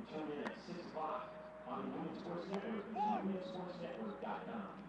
Tune in at 6 o'clock on the Union Sports Network at unionsportsnetwork.com.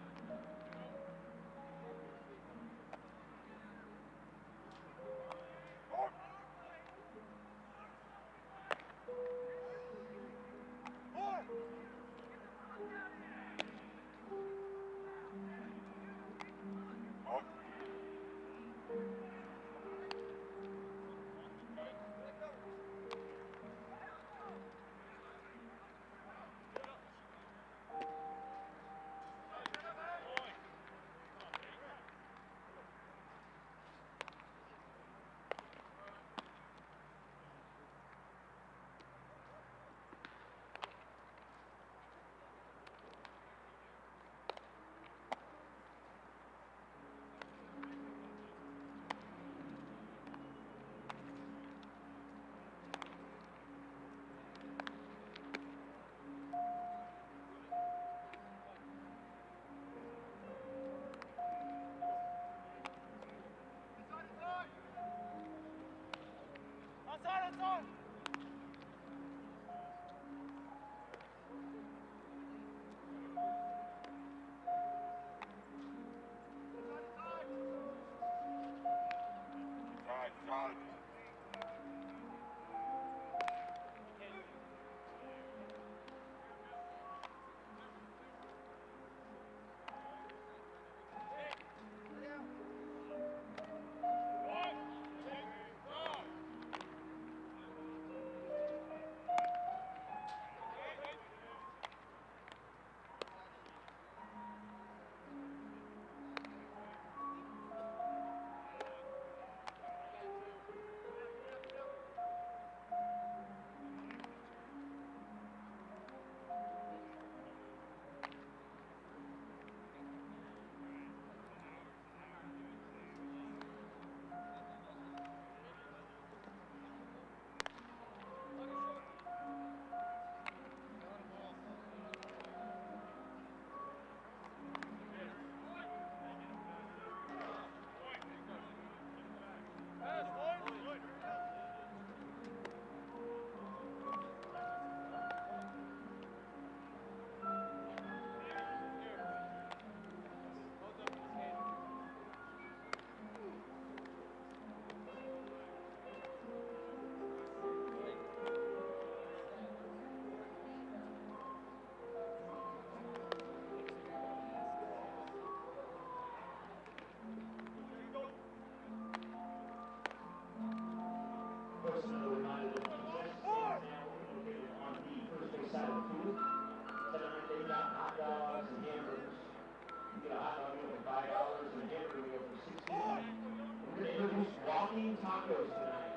walking tacos tonight.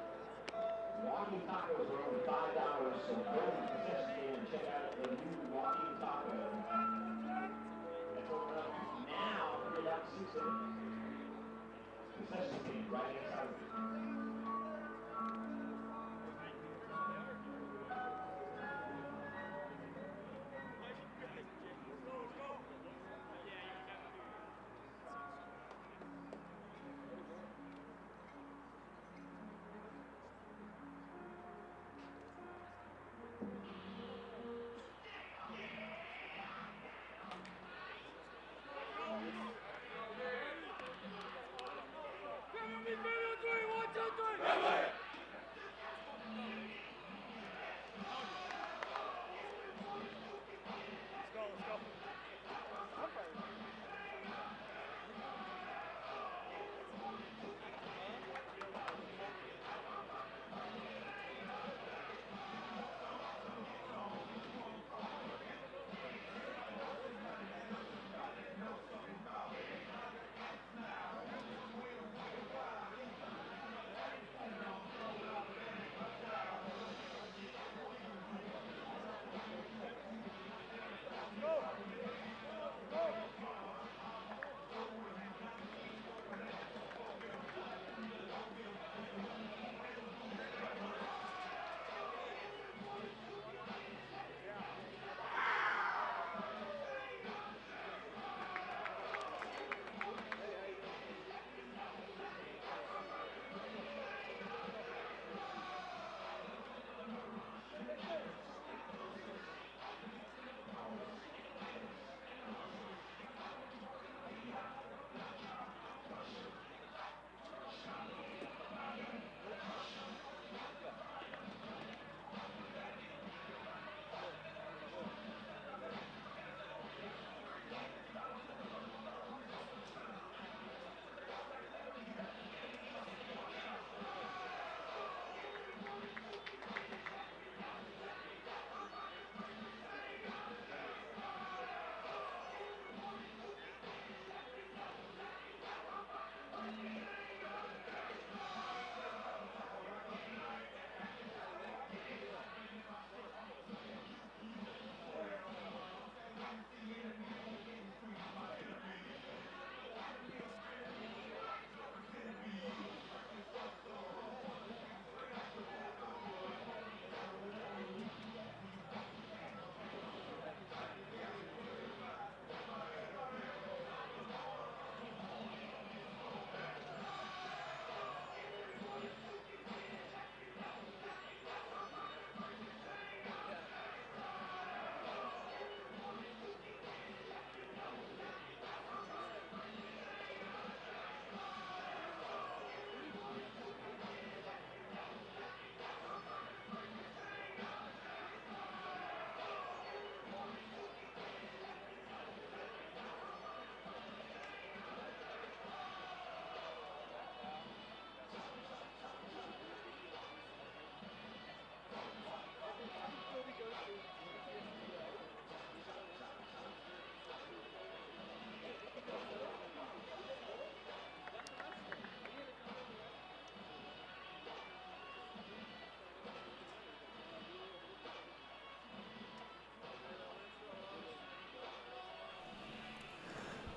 Walking tacos are only $5, so go to the concession stand and check out the new walking taco. That's open up now for about 6 minutes. Concession stand right outside of it.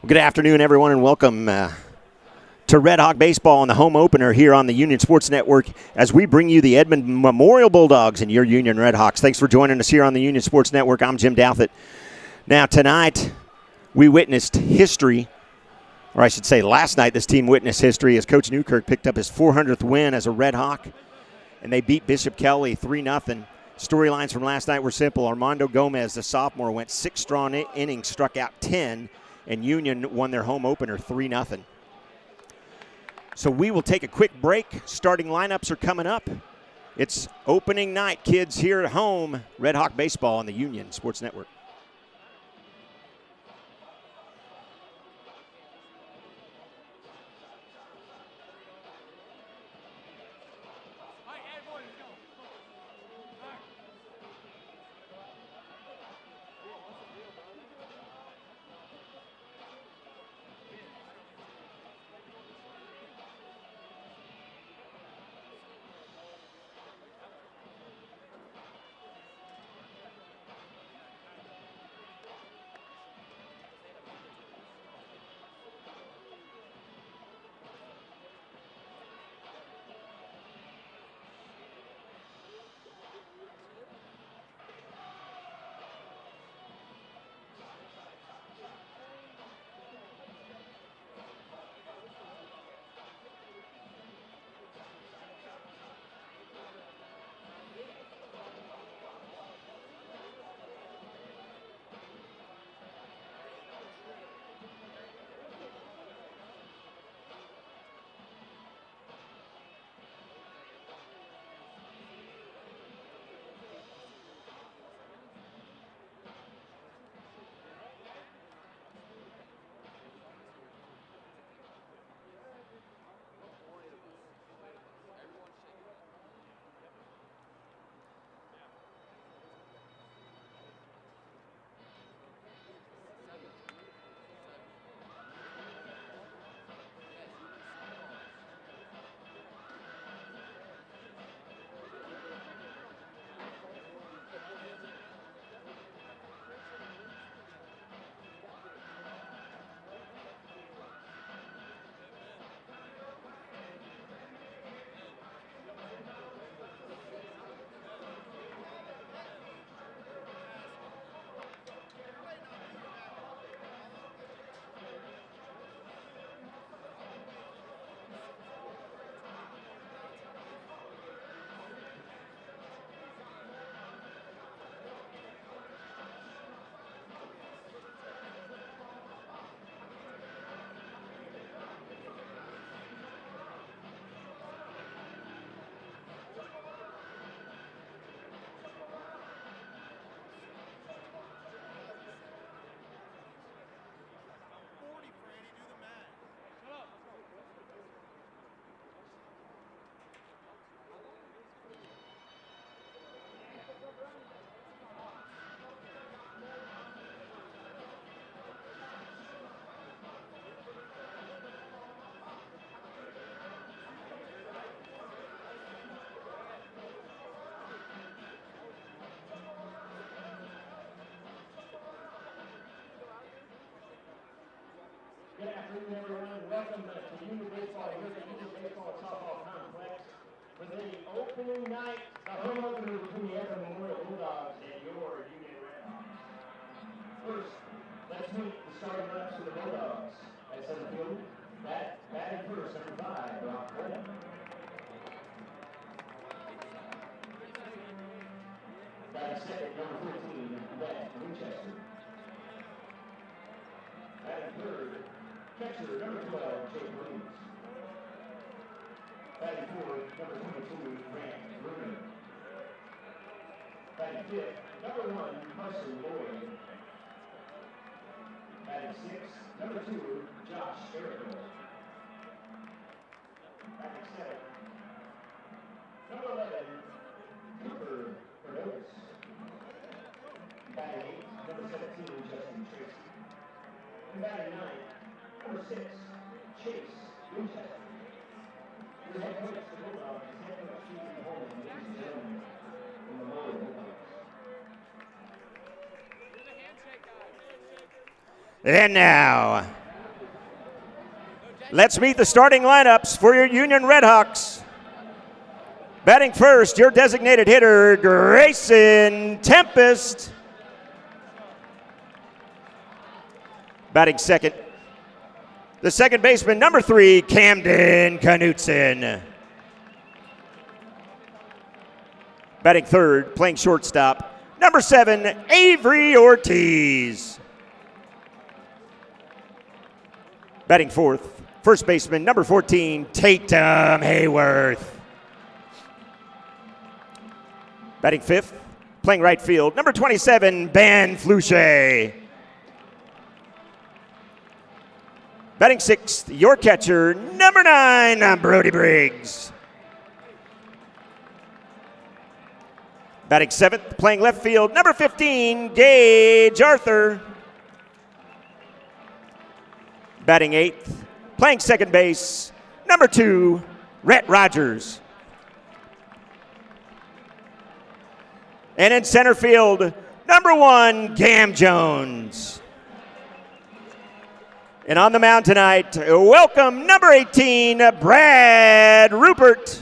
Good afternoon, everyone, and welcome to Redhawk Baseball on the home opener here on the Union Sports Network as we bring you the Edmond Memorial Bulldogs and your Union Redhawks. Thanks for joining us here on the Union Sports Network. I'm Jim Douthit. Now, tonight, we witnessed history, or I should say last night this team witnessed history as Coach Newkirk picked up his 400th win as a Redhawk, and they beat Bishop Kelly 3-0. Storylines from last night were simple. Armando Gomez, the sophomore, went 6 strong innings, struck out 10, and Union won their home opener 3-0. So we will take a quick break. Starting lineups are coming up. It's opening night, kids, here at home. Redhawk Baseball on the Union Sports Network. Good afternoon, everyone. Welcome to Union Baseball here at the Union Baseball and Softball Complex for the opening night, the home opener between the Edmond Memorial Bulldogs and your Union Redhawks. First, let's meet the starting lineups for the Bulldogs. At center field, batting first, number 5, Brock Cole. Batting second, number 14, Matt Winchester. Batting third, catcher, number 12, Jake Williams. Batting fourth, number 22, Grant Bruner. Batting fifth, number 1, Carson Lloyd. Batting sixth, number 2, Josh Erico. Batting seventh, number 11, Cooper Perdovis. Batting eighth, number 17, Justin Tracy. And batting ninth, number 6, Chase Winchester. Your head coach, the Bulldogs, is head coach Stephen Holman, ladies and gentlemen, from the Memorial Bulldogs. And now, let's meet the starting lineups for your Union Redhawks. Batting first, your designated hitter, Grayson Tempest. Batting second, the second baseman, number 3, Camden Knutson. Batting third, playing shortstop, number 7, Avery Ortiz. Batting fourth, first baseman, number 14, Tatum Hayworth. Batting fifth, playing right field, number 27, Ben Fluche. Batting sixth, your catcher, number 9, Brody Briggs. Batting seventh, playing left field, number 15, Gage Arthur. Batting eighth, playing second base, number 2, Rhett Rogers. And in center field, number 1, Gam Jones. And on the mound tonight, welcome number 18, Brad Rupert.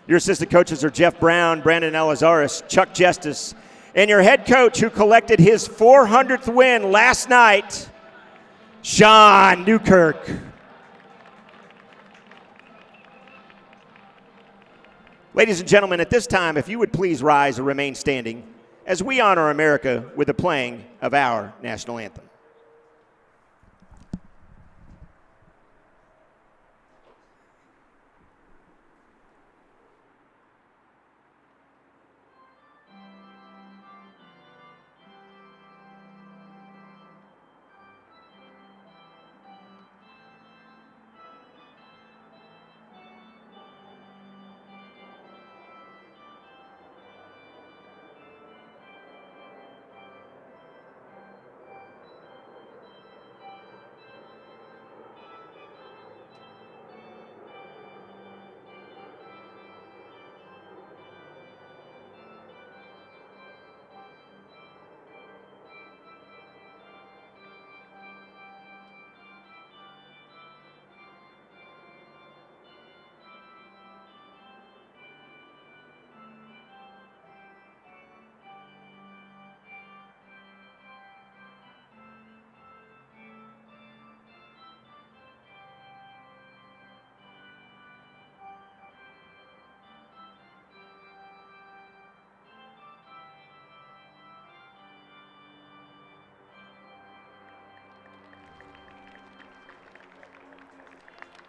Your assistant coaches are Jeff Brown, Brandon Elizaris, Chuck Justice, and your head coach who collected his 400th win last night, Sean Newkirk. Ladies and gentlemen, at this time, if you would please rise or remain standing as we honor America with the playing of our national anthem.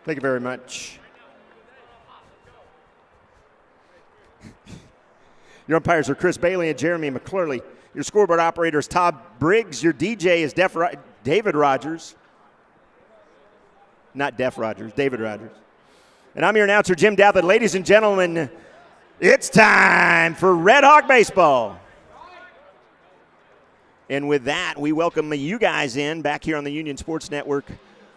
Thank you very much. Your umpires are Chris Bailey and Jeremy McClurley. Your scoreboard operator is Todd Briggs. Your DJ is David Rogers. Not Def Rogers, David Rogers. And I'm your announcer, Jim Douthit. Ladies and gentlemen, it's time for Red Hawk Baseball. And with that, we welcome you guys in back here on the Union Sports Network.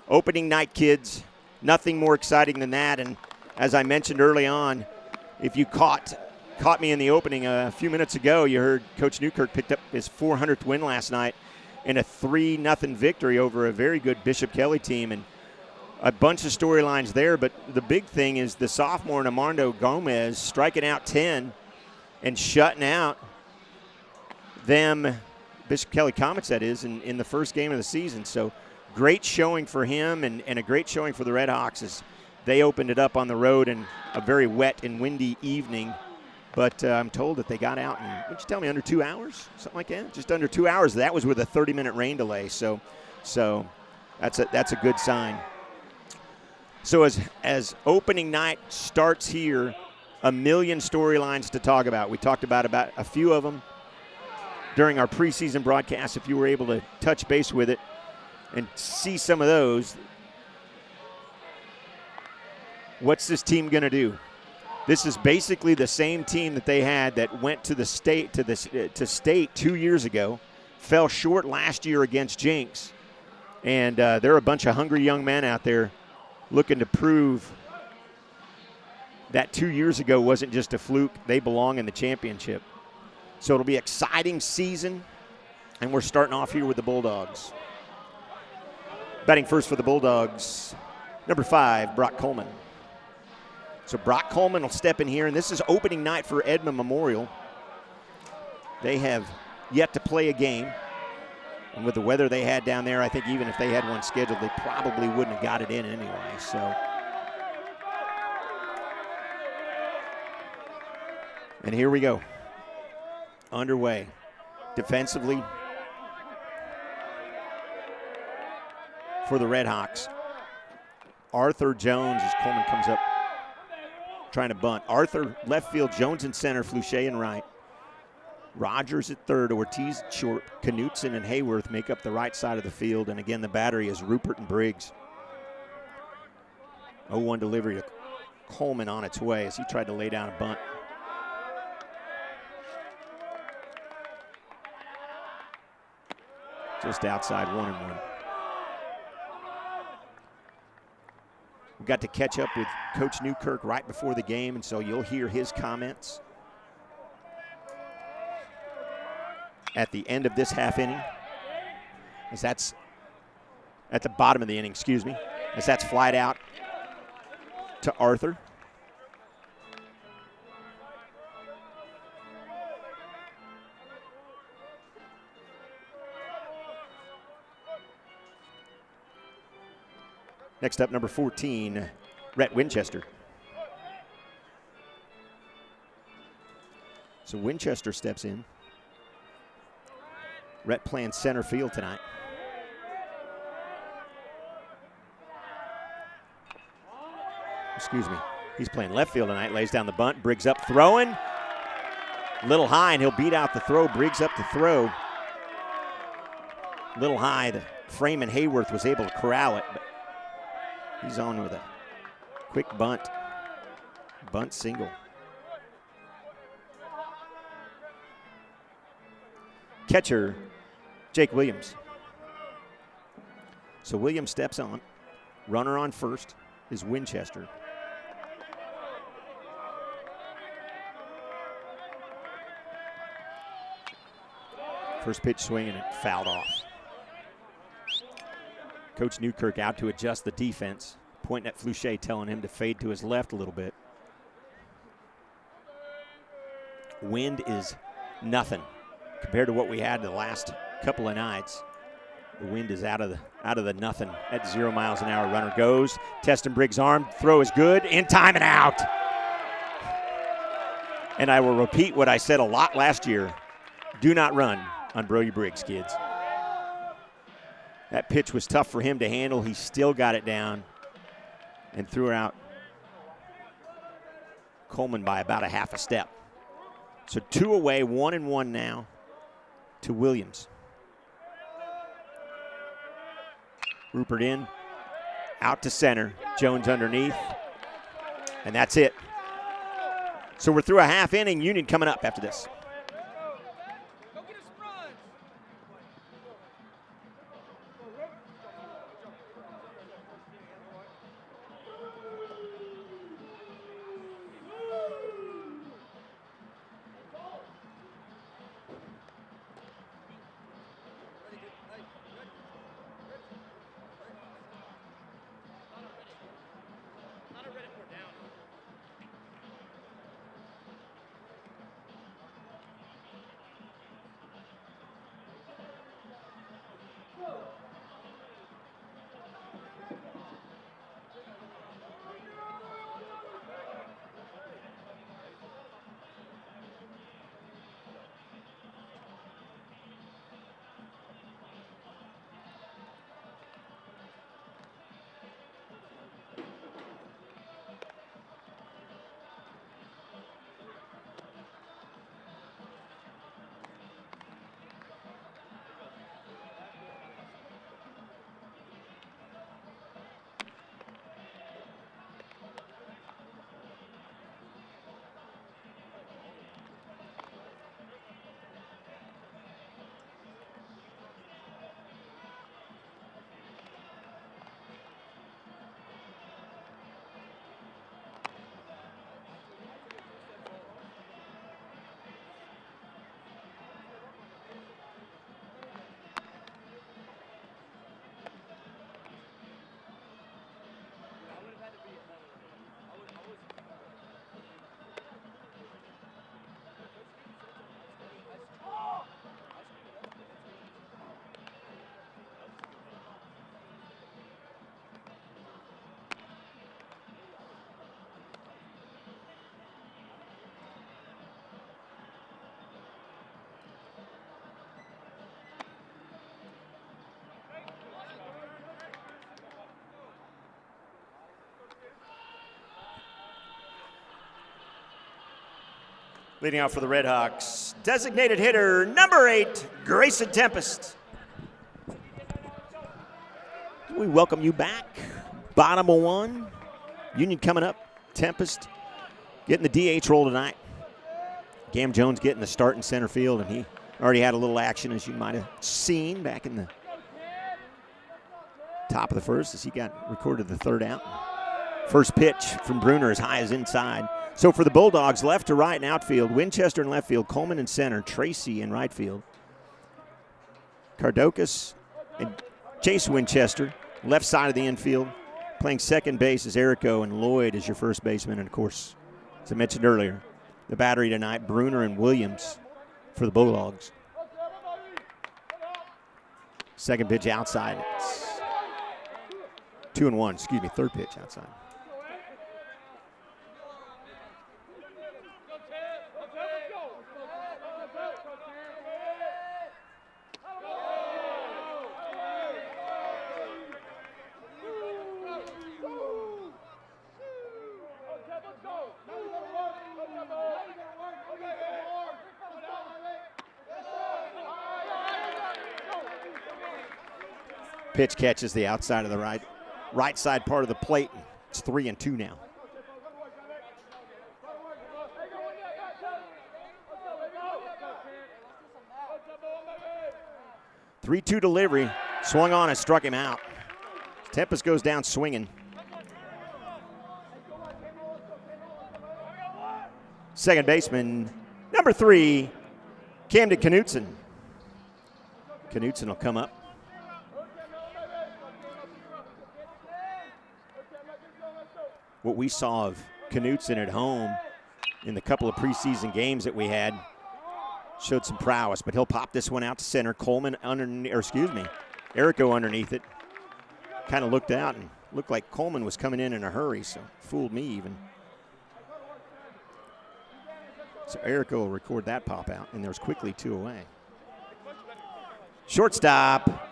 Opening night, kids. Nothing more exciting than that. And as I mentioned early on, if you caught me in the opening a few minutes ago, you heard Coach Newkirk picked up his 400th win last night. in a 3-0 victory over a very good Bishop Kelly team. And a bunch of storylines there, but the big thing is the sophomore Armando Gomez striking out 10 and shutting out them, Bishop Kelly Comets that is, in the first game of the season. So great showing for him and a great showing for the Redhawks as they opened it up on the road in a very wet and windy evening. But I'm told that they got out in, what'd you tell me, under 2 hours? Something like that? Just under 2 hours. That was with a 30-minute rain delay. So that's a good sign. So as opening night starts here, a million storylines to talk about. We talked about a few of them during our preseason broadcast. If you were able to touch base with it and see some of those, what's this team going to do? This is basically the same team that they had that went to the state to state 2 years ago, fell short last year against Jinx, and there are a bunch of hungry young men out there looking to prove that 2 years ago wasn't just a fluke. They belong in the championship. So it'll be an exciting season, and we're starting off here with the Bulldogs. Batting first for the Bulldogs, number 5, Brock Coleman. So Brock Coleman will step in here, and this is opening night for Edmond Memorial. They have yet to play a game. And with the weather they had down there, I think even if they had one scheduled, they probably wouldn't have got it in anyway. So, and here we go. Underway. Defensively for the Redhawks. Arthur Jones as Coleman comes up trying to bunt. Arthur left field, Jones in center, Fluchet in right. Rogers at third, Ortiz at short, Knutson and Hayworth make up the right side of the field. And again, the battery is Rupert and Briggs. 0-1 delivery to Coleman on its way as he tried to lay down a bunt. Just outside 1-1. We got to catch up with Coach Newkirk right before the game, and so you'll hear his comments at the end of this half inning, as that's at the bottom of the inning, excuse me, as that's flied out to Arthur. Next up, number 14, Rhett Winchester. So Winchester steps in. Rhett playing center field tonight. Excuse me. He's playing left field tonight. Lays down the bunt. Briggs up throwing. Little high, and he'll beat out the throw. Briggs up the throw. Little high. The Freeman Hayworth was able to corral it, but he's on with a quick bunt. Bunt single. Catcher, Jake Williams. So Williams steps on. Runner on first is Winchester. First pitch swinging and fouled off. Coach Newkirk out to adjust the defense, pointing at Fluchet, telling him to fade to his left a little bit. Wind is nothing compared to what we had the last couple of nights. The wind is out of the nothing at 0 miles an hour. Runner goes. Teston Briggs' arm. Throw is good. In time and out. And I will repeat what I said a lot last year. Do not run on Brody Briggs, kids. That pitch was tough for him to handle. He still got it down and threw out Coleman by about a half a step. So 2 away, 1-1 now to Williams. Rupert in, out to center. Jones underneath, and that's it. So we're through a half inning. Union coming up after this. Leading off for the Redhawks, designated hitter number 8, Grayson Tempest. We welcome you back. Bottom of 1. Union coming up. Tempest getting the DH role tonight. Gam Jones getting the start in center field, and he already had a little action, as you might have seen back in the top of the first as he got recorded the third out. First pitch from Bruner as high as inside. So for the Bulldogs, left to right in outfield, Winchester in left field, Coleman in center, Tracy in right field. Cardokas and Chase Winchester, left side of the infield. Playing second base is Erico, and Lloyd is your first baseman. And, of course, as I mentioned earlier, the battery tonight, Bruner and Williams for the Bulldogs. Second pitch outside. It's 2-1, third pitch outside. Pitch catches the outside of the right side part of the plate. It's 3-2 now. 3-2 delivery. Swung on and struck him out. Tempest goes down swinging. Second baseman, number 3, Camden Knutson. Knutson will come up. What we saw of Knutson at home in the couple of preseason games that we had showed some prowess, but he'll pop this one out to center. Coleman Erico underneath it. Kind of looked out and looked like Coleman was coming in a hurry, so fooled me even. So Erico will record that pop out, and there's quickly 2 away. Shortstop,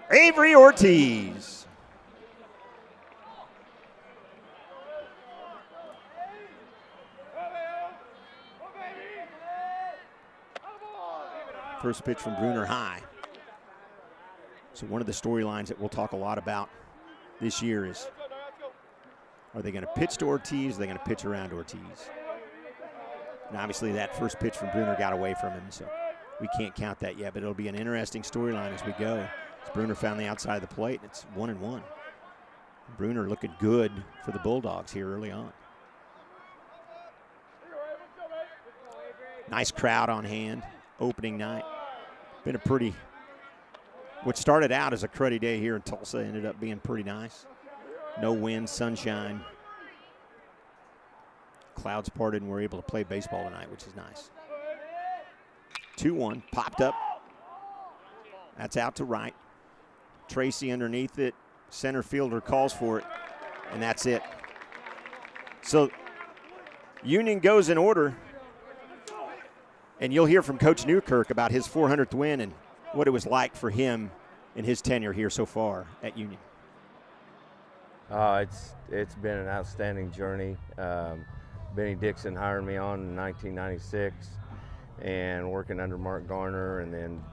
Avery Ortiz. First pitch from Bruner high. So one of the storylines that we'll talk a lot about this year is, are they going to pitch to Ortiz? Are they going to pitch around Ortiz? And obviously that first pitch from Bruner got away from him, so we can't count that yet, but it'll be an interesting storyline as we go. As Bruner found the outside of the plate, and it's 1-1. Bruner looking good for the Bulldogs here early on. Nice crowd on hand. Opening night. Been a pretty, what started out as a cruddy day here in Tulsa ended up being pretty nice. No wind, sunshine. Clouds parted and we're able to play baseball tonight, which is nice. 2-1, popped up. That's out to right. Tracy underneath it. Center fielder calls for it, and that's it. So Union goes in order. And you'll hear from Coach Newkirk about his 400th win and what it was like for him in his tenure here so far at Union. It's been an outstanding journey. Benny Dixon hired me on in 1996 and working under Mark Garner, and then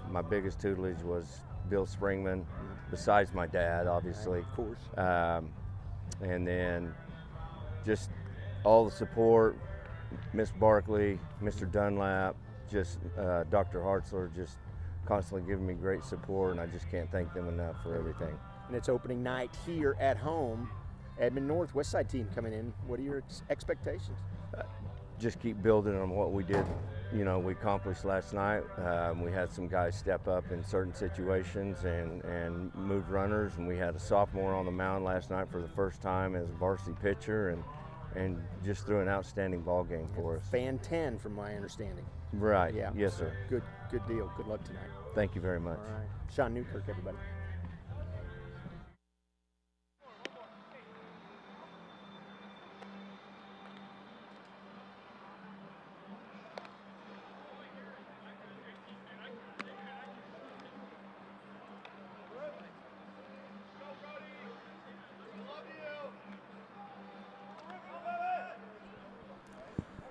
my biggest tutelage was Bill Springman, besides my dad, obviously. Of course. And then just all the support, Miss Barkley, Mr. Dunlap, just Dr. Hartzler, just constantly giving me great support, and I just can't thank them enough for everything. And it's opening night here at home. Edmond North West Side team coming in. What are your expectations? Just keep building on what we did, we accomplished last night. We had some guys step up in certain situations and move runners, and we had a sophomore on the mound last night for the first time as a varsity pitcher, and just threw an outstanding ball game for us. Fan 10 from my understanding. Right, yeah. Yes, sir. Good deal. Good luck tonight. Thank you very much. All right. Sean Newkirk, everybody.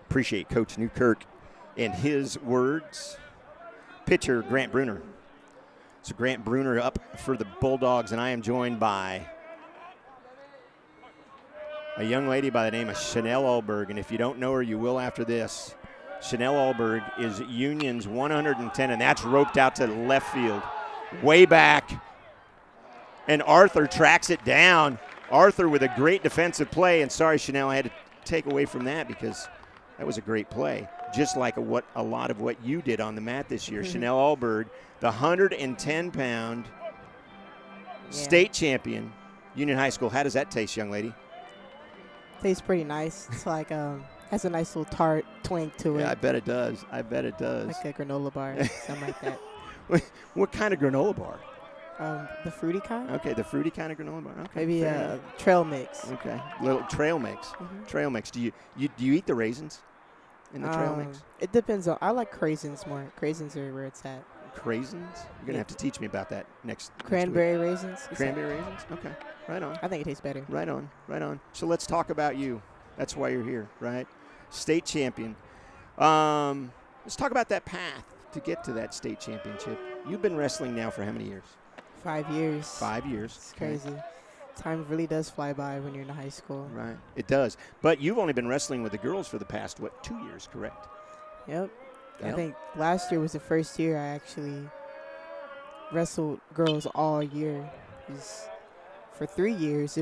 Appreciate Coach Newkirk and his words. Pitcher Grant Bruner. So Grant Bruner up for the Bulldogs, and I am joined by a young lady by the name of Chanel Alberg. And if you don't know her, you will after this. Chanel Alberg is Union's 110, and that's roped out to left field, way back. And Arthur tracks it down. Arthur with a great defensive play. And sorry, Chanel, I had to take away from that because that was a great play. Just like a lot of what you did on the mat this year. Chanel Alberg, the 110-pound state champion, Union High School. How does that taste, young lady? Tastes pretty nice. It's like has a nice little tart twink to it. Yeah, I bet it does. I bet it does. Like a granola bar, something like that. What kind of granola bar? The fruity kind. Okay, the fruity kind of granola bar. Okay, maybe a trail mix. Okay, little trail mix. Trail mix. Do you eat the raisins in the trail mix? It depends on. I like craisins more. Craisins are where it's at. Craisins? You're gonna have to teach me about that next. Cranberry week. raisins. Cranberry raisins. Okay, right on. I think it tastes better. Right on, right on. So let's talk about you. That's why you're here, right? State champion. Let's talk about that path to get to that state championship. You've been wrestling now for how many years? 5 years. 5 years. It's crazy. Time really does fly by when you're in high school. Right, it does. But you've only been wrestling with the girls for the past, 2 years, correct? Yep. I think last year was the first year I actually wrestled girls all year. For 3 years,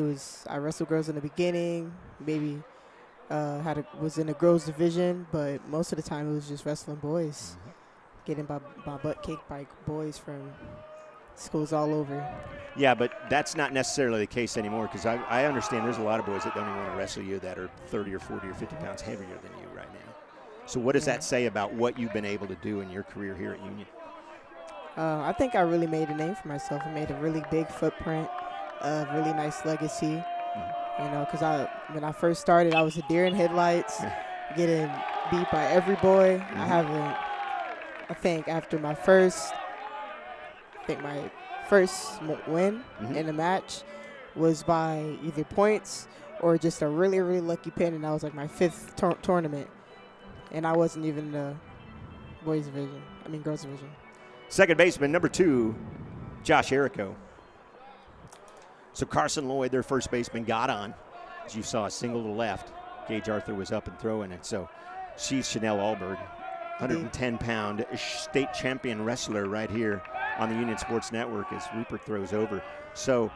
I wrestled girls in the beginning, maybe was in the girls division, but most of the time it was just wrestling boys, getting my butt kicked by boys from schools all over. Yeah, but that's not necessarily the case anymore because I understand there's a lot of boys that don't even want to wrestle you that are 30 or 40 or 50 pounds heavier than you right now. So what does that say about what you've been able to do in your career here at Union? I think I really made a name for myself. I made a really big footprint, a really nice legacy. You know, because when I first started, I was a deer in headlights, getting beat by every boy. I think after my first win in a match was by either points or just a really, really lucky pin, and that was like my 5th tournament. And I wasn't even in the girls division. Second baseman, number 2, Josh Errico. So Carson Lloyd, their first baseman, got on. As you saw, a single to left. Gage Arthur was up and throwing it. So she's Chanel Alberg, 110-pound state champion wrestler right here on the Union Sports Network as Rupert throws over. So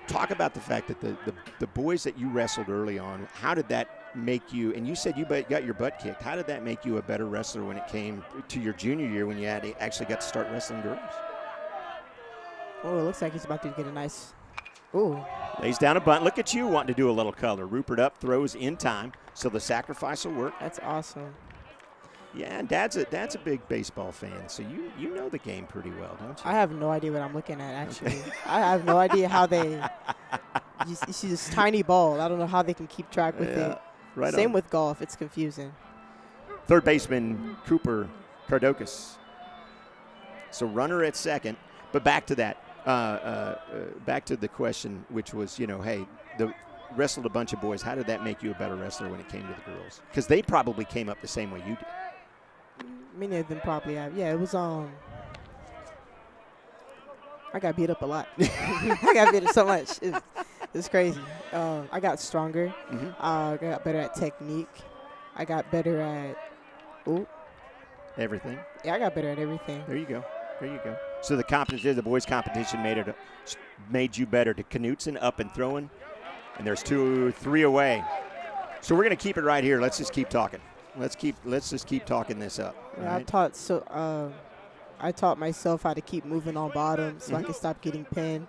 talk about the fact that the boys that you wrestled early on, how did that make you, and you said you got your butt kicked, how did that make you a better wrestler when it came to your junior year when you actually got to start wrestling girls? Oh, it looks like he's about to get a nice... Ooh. Lays down a bunt. Look at you wanting to do a little color. Rupert up, throws in time, so the sacrifice will work. That's awesome. Yeah, and Dad's a big baseball fan, so you know the game pretty well, don't you? I have no idea what I'm looking at, actually. I have no idea how they – you see this tiny ball. I don't know how they can keep track with it. Right Same on. with golf. It's confusing. Third baseman, Cooper Kardokas. So runner at second, but back to that. Back to the question, which was, hey, wrestled a bunch of boys. How did that make you a better wrestler when it came to the girls? Because they probably came up the same way you did. Many of them probably have. Yeah, it was I got beat up a lot. I got beat up so much. It's crazy. I got stronger. I got better at technique. I got better at everything. Yeah, I got better at everything. There you go. So the boys' competition made you better. To Knutson up and throwing, and there's 2-3 away. So we're gonna keep it right here. Let's just keep talking. Let's just keep talking this up. Yeah, right? I taught myself how to keep moving on bottom so I could stop getting pinned.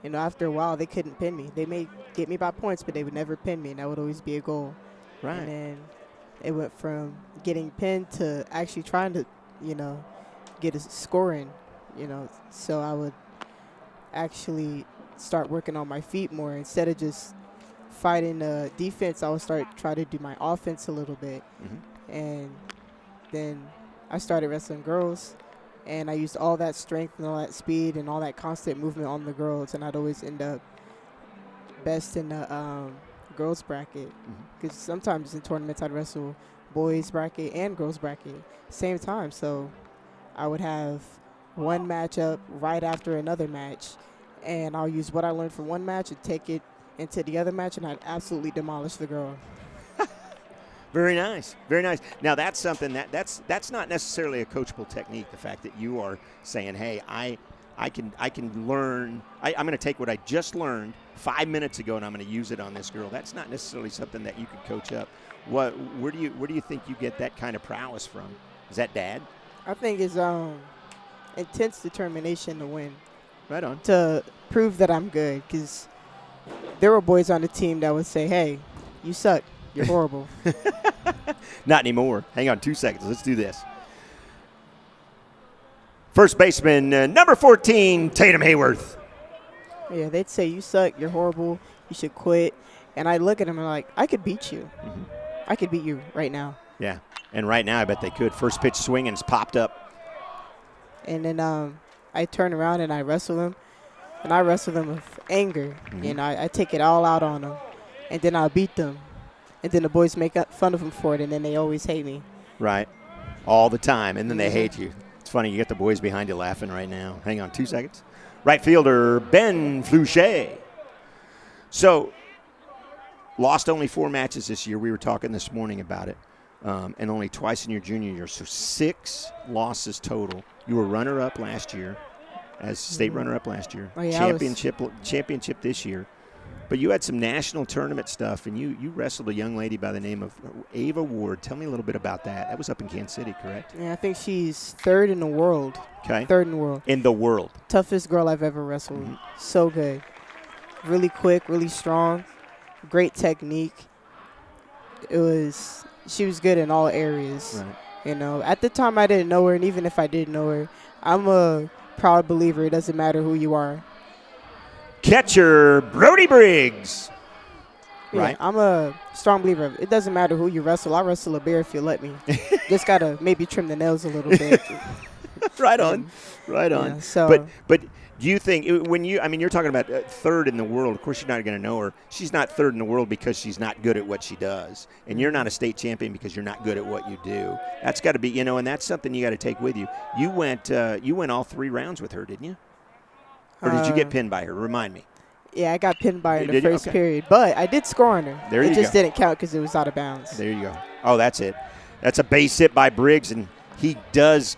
After a while, they couldn't pin me. They may get me by points, but they would never pin me, and that would always be a goal. Right. And then it went from getting pinned to actually trying to, get a scoring, So I would actually start working on my feet more. Instead of just fighting defense, I would try to do my offense a little bit. And then I started wrestling girls, and I used all that strength and all that speed and all that constant movement on the girls, and I'd always end up best in the girls bracket. Because sometimes in tournaments I'd wrestle boys bracket and girls bracket same time. So I would have one matchup right after another match, and I'll use what I learned from one match and take it into the other match, and I'd absolutely demolish the girl. Very nice, very nice. Now that's something that's not necessarily a coachable technique. The fact that you are saying, "Hey, I can learn. I'm going to take what I just learned 5 minutes ago and I'm going to use it on this girl." That's not necessarily something that you could coach up. Where do you think you get that kind of prowess from? Is that Dad? I think it's intense determination to win. Right on. To prove that I'm good, because there were boys on the team that would say, "Hey, you suck. You're horrible." Not anymore. Hang on 2 seconds. Let's do this. First baseman, number 14, Tatum Hayworth. Yeah, they'd say, "You suck. You're horrible. You should quit." And I look at him and I'm like, I could beat you. Mm-hmm. I could beat you right now. Yeah, and right now I bet they could. First pitch swinging's popped up. And then I turn around and I wrestle him. And I wrestle them with anger. Mm-hmm. You know, I take it all out on them. And then I'll beat them. And then the boys make fun of them for it, and then they always hate me. Right. All the time, and then they hate you. It's funny, you get the boys behind you laughing right now. Hang on 2 seconds. Right fielder, Ben Fluchet. So, lost only 4 matches this year. We were talking this morning about it. And only twice in your junior year. So 6 losses total. You were runner-up last year, as state runner-up last year. Oh, yeah, Championship this year. But you had some national tournament stuff, and you wrestled a young lady by the name of Ava Ward. Tell me a little bit about that. That was up in Kansas City, correct? Yeah, I think she's 3rd in the world. Okay. 3rd in the world. In the world. Toughest girl I've ever wrestled. Mm-hmm. So good. Really quick, really strong. Great technique. She was good in all areas. Right. You know, at the time I didn't know her, and even if I did know her, I'm a proud believer. It doesn't matter who you are. Catcher, Brody Briggs. Yeah, Right. I'm a strong believer of it. It doesn't matter who you wrestle. I'll wrestle a bear if you let me. Just got to maybe trim the nails a little bit. Right on. Right on. Yeah, so But do you think, you're talking about 3rd in the world. Of course, you're not going to know her. She's not 3rd in the world because she's not good at what she does. And you're not a state champion because you're not good at what you do. That's got to be, and that's something you got to take with you. You went all 3 rounds with her, didn't you? Or did you get pinned by her? Remind me. Yeah, I got pinned by her in the first period. But I did score on her. There you go. It just didn't count because it was out of bounds. There you go. Oh, that's it. That's a base hit by Briggs, and he does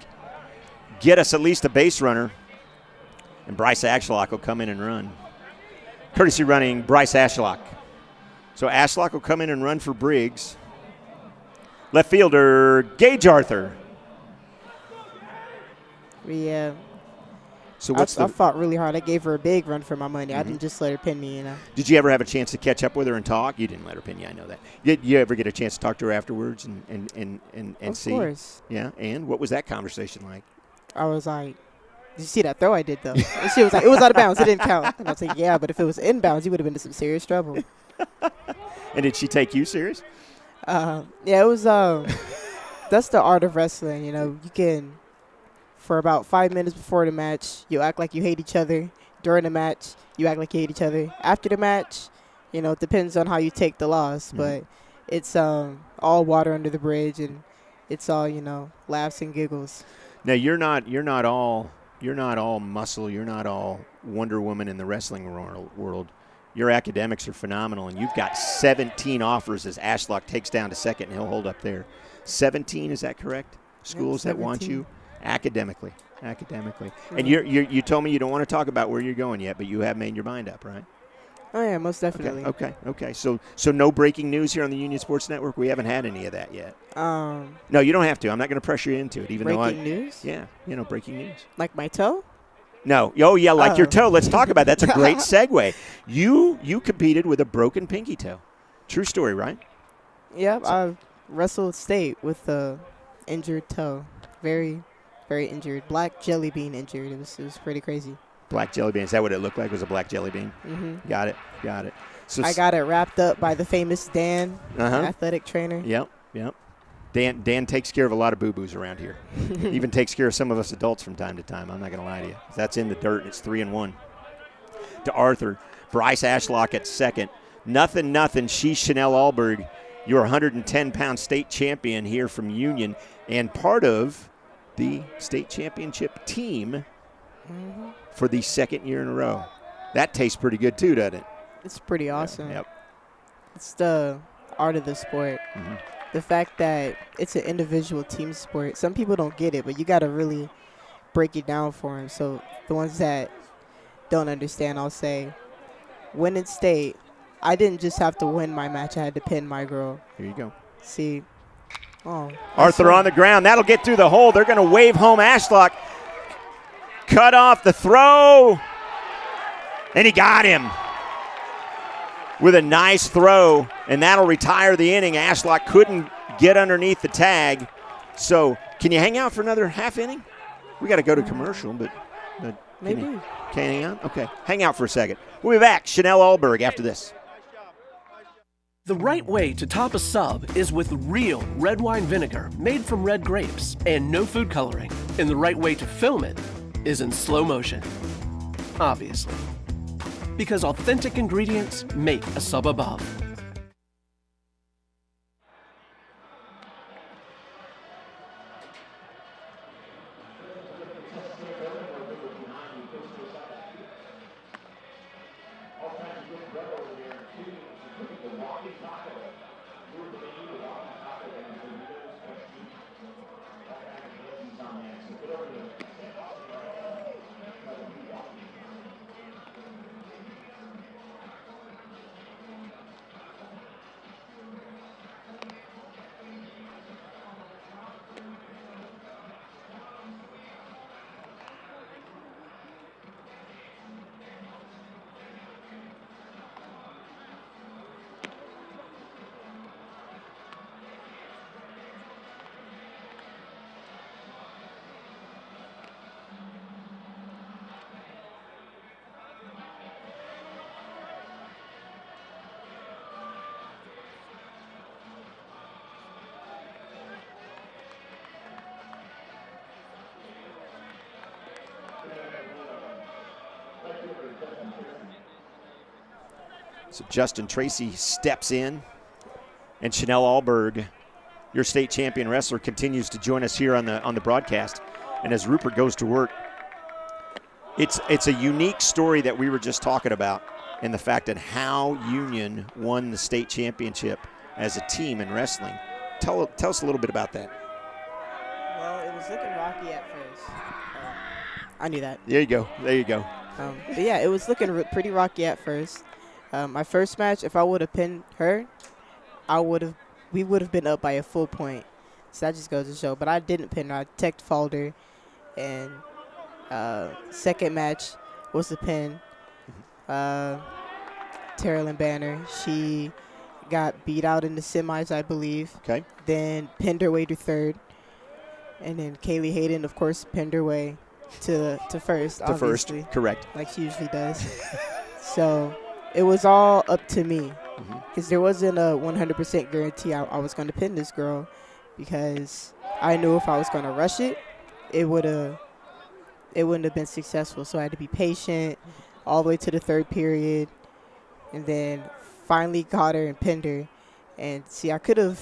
get us at least a base runner. And Bryce Ashlock will come in and run. Courtesy running, Bryce Ashlock. So Ashlock will come in and run for Briggs. Left fielder, Gage Arthur. Yeah. So I fought really hard. I gave her a big run for my money. I didn't just let her pin me, Did you ever have a chance to catch up with her and talk? You didn't let her pin you, I know that. Did you ever get a chance to talk to her afterwards and see? Of course. Yeah, and what was that conversation like? I was like, did you see that throw I did, though? And she was like, it was out of bounds. It didn't count. And I was like, yeah, but if it was in bounds, you would have been in some serious trouble. And did she take you serious? Yeah, it was that's the art of wrestling, You can, for about 5 minutes before the match, you act like you hate each other. During the match, you act like you hate each other. After the match, it depends on how you take the loss. But it's all water under the bridge, and it's all, laughs and giggles. Now you're not all muscle. You're not all Wonder Woman in the wrestling world. Your academics are phenomenal, and you've got 17 offers as Ashlock takes down to second, and he'll hold up there. 17, is that correct? Schools that want you academically. Mm-hmm. And you told me you don't want to talk about where you're going yet, but you have made your mind up, right? Oh yeah, most definitely. Okay. So no breaking news here on the Union Sports Network. We haven't had any of that yet. No, you don't have to. I'm not going to pressure you into it. Breaking news? Yeah, breaking news. Like my toe? No. Oh, yeah, like your toe. Let's talk about that. That's a great segue. You competed with a broken pinky toe. True story, right? Yep, I wrestled state with a injured toe. Very, very injured. Black jelly bean injured. It was pretty crazy. Black jelly bean. Is that what it looked like? Was a black jelly bean? Mm-hmm. Got it. So I got it wrapped up by the famous Dan, athletic trainer. Yep. Dan takes care of a lot of boo-boos around here. Even takes care of some of us adults from time to time. I'm not going to lie to you. That's in the dirt, and it's 3-1. To Arthur. Bryce Ashlock at second. Nothing. She's Chanel Alberg your 110-pound state champion here from Union and part of the state championship team for the second year in a row. That tastes pretty good too, doesn't it? It's pretty awesome. Yep. It's the art of the sport. The fact that it's an individual team sport. Some people don't get it, but you got to really break it down for them. So the ones that don't understand, I'll say, winning state, I didn't just have to win my match. I had to pin my girl. Here you go. See. Oh, Arthur on the ground. That'll get through the hole. They're going to wave home Ashlock. Cut off the throw. And he got him with a nice throw, and that'll retire the inning. Ashlock couldn't get underneath the tag. So can you hang out for another half inning? We got to go to commercial, but maybe. Can't hang out? Okay. Hang out for a second. We'll be back. Chanel Alberg after this. The right way to top a sub is with real red wine vinegar made from red grapes and no food coloring. And the right way to film it is in slow motion. Obviously. Because authentic ingredients make a sub above. So Justin Tracy steps in, and Chanel Alberg, your state champion wrestler, continues to join us here on the broadcast. And as Rupert goes to work, it's a unique story that we were just talking about, and the fact that how Union won the state championship as a team in wrestling. Tell us a little bit about that. Well, it was looking rocky at first. I knew that. There you go. But yeah, it was looking pretty rocky at first. My first match, if I would have pinned her, we would have been up by a full point. So that just goes to show. But I didn't pin her. I tech fouled her. And second match was the pin. Terrell Banner, she got beat out in the semis, I believe. Okay. Then pinned her way to third. And then Kaylee Hayden, of course, pinned her way to first, obviously. First, correct. Like she usually does. So it was all up to me, because there wasn't a 100% guarantee I was going to pin this girl, because I knew if I was going to rush it, it wouldn't have been successful. So I had to be patient all the way to the third period, and then finally got her and pinned her. And see, I could have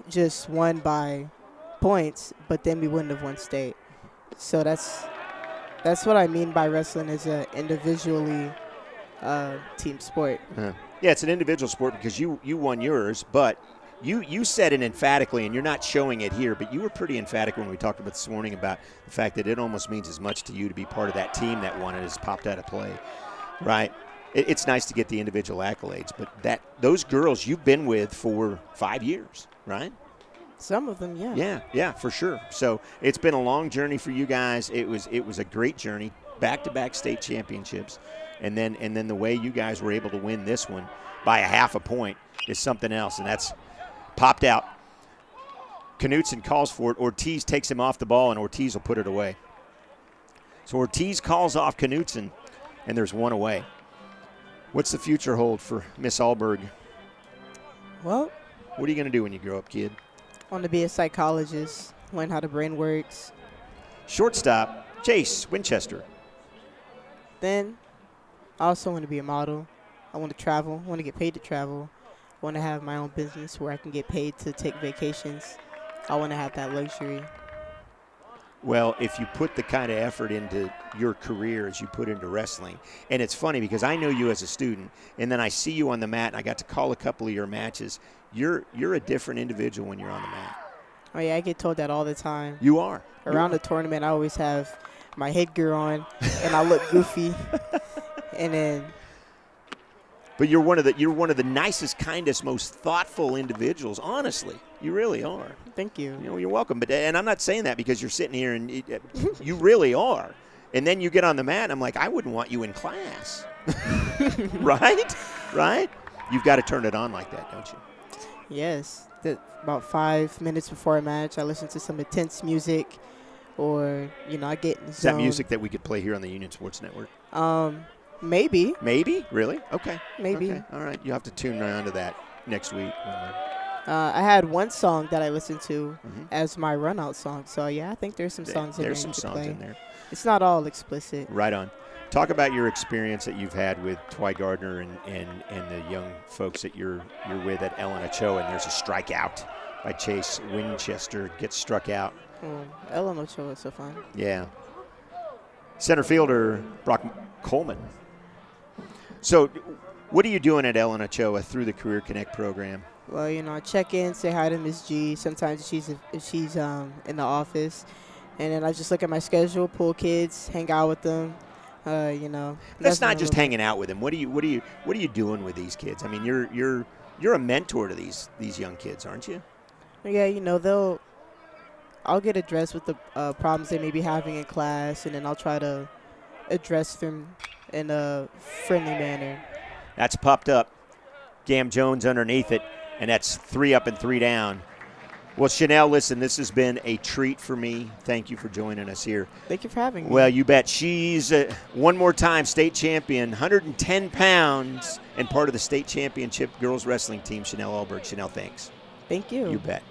just won by points, but then we wouldn't have won state. So that's what I mean by wrestling as a individually team sport. Yeah, it's an individual sport because you won yours, but you said it emphatically, and you're not showing it here, but you were pretty emphatic when we talked about this morning about the fact that it almost means as much to you to be part of that team that won it as popped out of play, right? It's nice to get the individual accolades, but those girls you've been with for 5 years, right? Some of them, yeah. Yeah, for sure. So it's been a long journey for you guys. It was a great journey, back-to-back state championships. And then the way you guys were able to win this one by a half a point is something else, and that's popped out. Knutson calls for it. Ortiz takes him off the ball, and Ortiz will put it away. So Ortiz calls off Knutson, and there's one away. What's the future hold for Miss Alberg? Well, what are you going to do when you grow up, kid? I want to be a psychologist, learn how the brain works. Shortstop, Chase Winchester. Then I also want to be a model. I want to travel. I want to get paid to travel. want to have my own business where I can get paid to take vacations. I want to have that luxury. Well, if you put the kind of effort into your career as you put into wrestling, and it's funny because I know you as a student, and then I see you on the mat, and I got to call a couple of your matches. You're a different individual when you're on the mat. Oh, yeah, I get told that all the time. You are. Around the tournament, I always have my headgear on, and I look goofy. And then. But you're one of the nicest, kindest, most thoughtful individuals. Honestly, you really are. Thank you. You know, you're welcome. And I'm not saying that because you're sitting here and you really are. And then you get on the mat, and I'm like, I wouldn't want you in class, right? Right? You've got to turn it on like that, don't you? Yes. About 5 minutes before a match, I listen to some intense music, or I get in the zone. Is that music that we could play here on the Union Sports Network? Maybe. Maybe? Really? Okay. Maybe. Okay. All right. You have to tune around to that next week. I had one song that I listened to as my run-out song. So, yeah, I think there's some songs in there. There's some songs in there. It's not all explicit. Right on. Talk about your experience that you've had with Twy Gardner and the young folks that you're with at Ellen Ochoa, and there's a strikeout by Chase Winchester, gets struck out. Ellen Ochoa is so fun. Yeah. Center fielder Brock Coleman. So what are you doing at Ellen Ochoa through the Career Connect program? Well, I check in, say hi to Miss G. Sometimes if she's in the office. And then I just look at my schedule, pull kids, hang out with them. That's not just hanging out with them. What are you doing with these kids? I mean, you're a mentor to these young kids, aren't you? Yeah, I'll get addressed with the problems they may be having in class, and then I'll try to address them in a friendly manner. That's popped up. Gam Jones underneath it, and that's 3 up and 3 down. Well, Chanel, listen, this has been a treat for me. Thank you for joining us here. Thank you for having me. Well, you bet. She's, one more time, state champion, 110 pounds, and part of the state championship girls wrestling team, Chanel Alberg. Chanel, thanks. Thank you. You bet.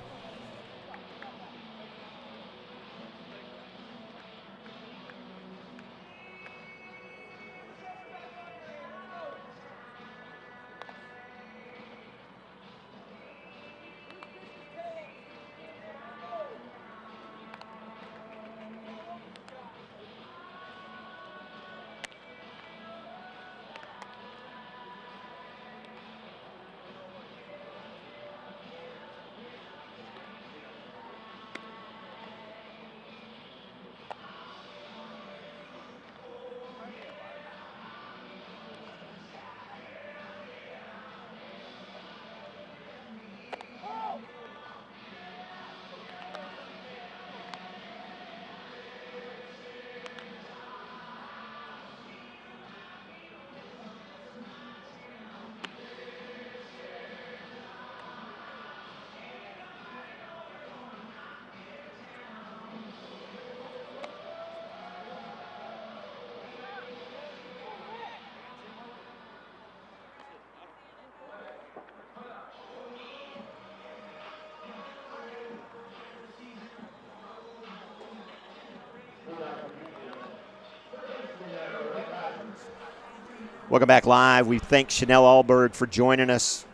Welcome back live. We thank Chanel Alberg for joining us.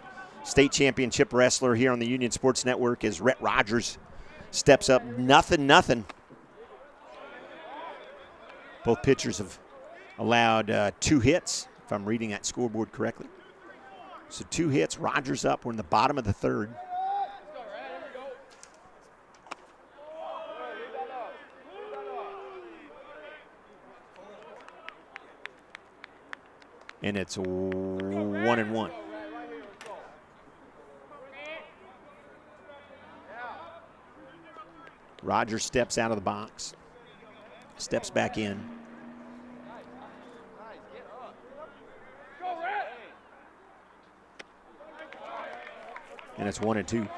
State championship wrestler here on the Union Sports Network as Rhett Rogers steps up. Nothing. Both pitchers have allowed 2 hits, if I'm reading that scoreboard correctly. So 2 hits, Rogers up. We're in the bottom of the 3rd. And it's 1-1. Rogers steps out of the box, steps back in. And it's 1-2.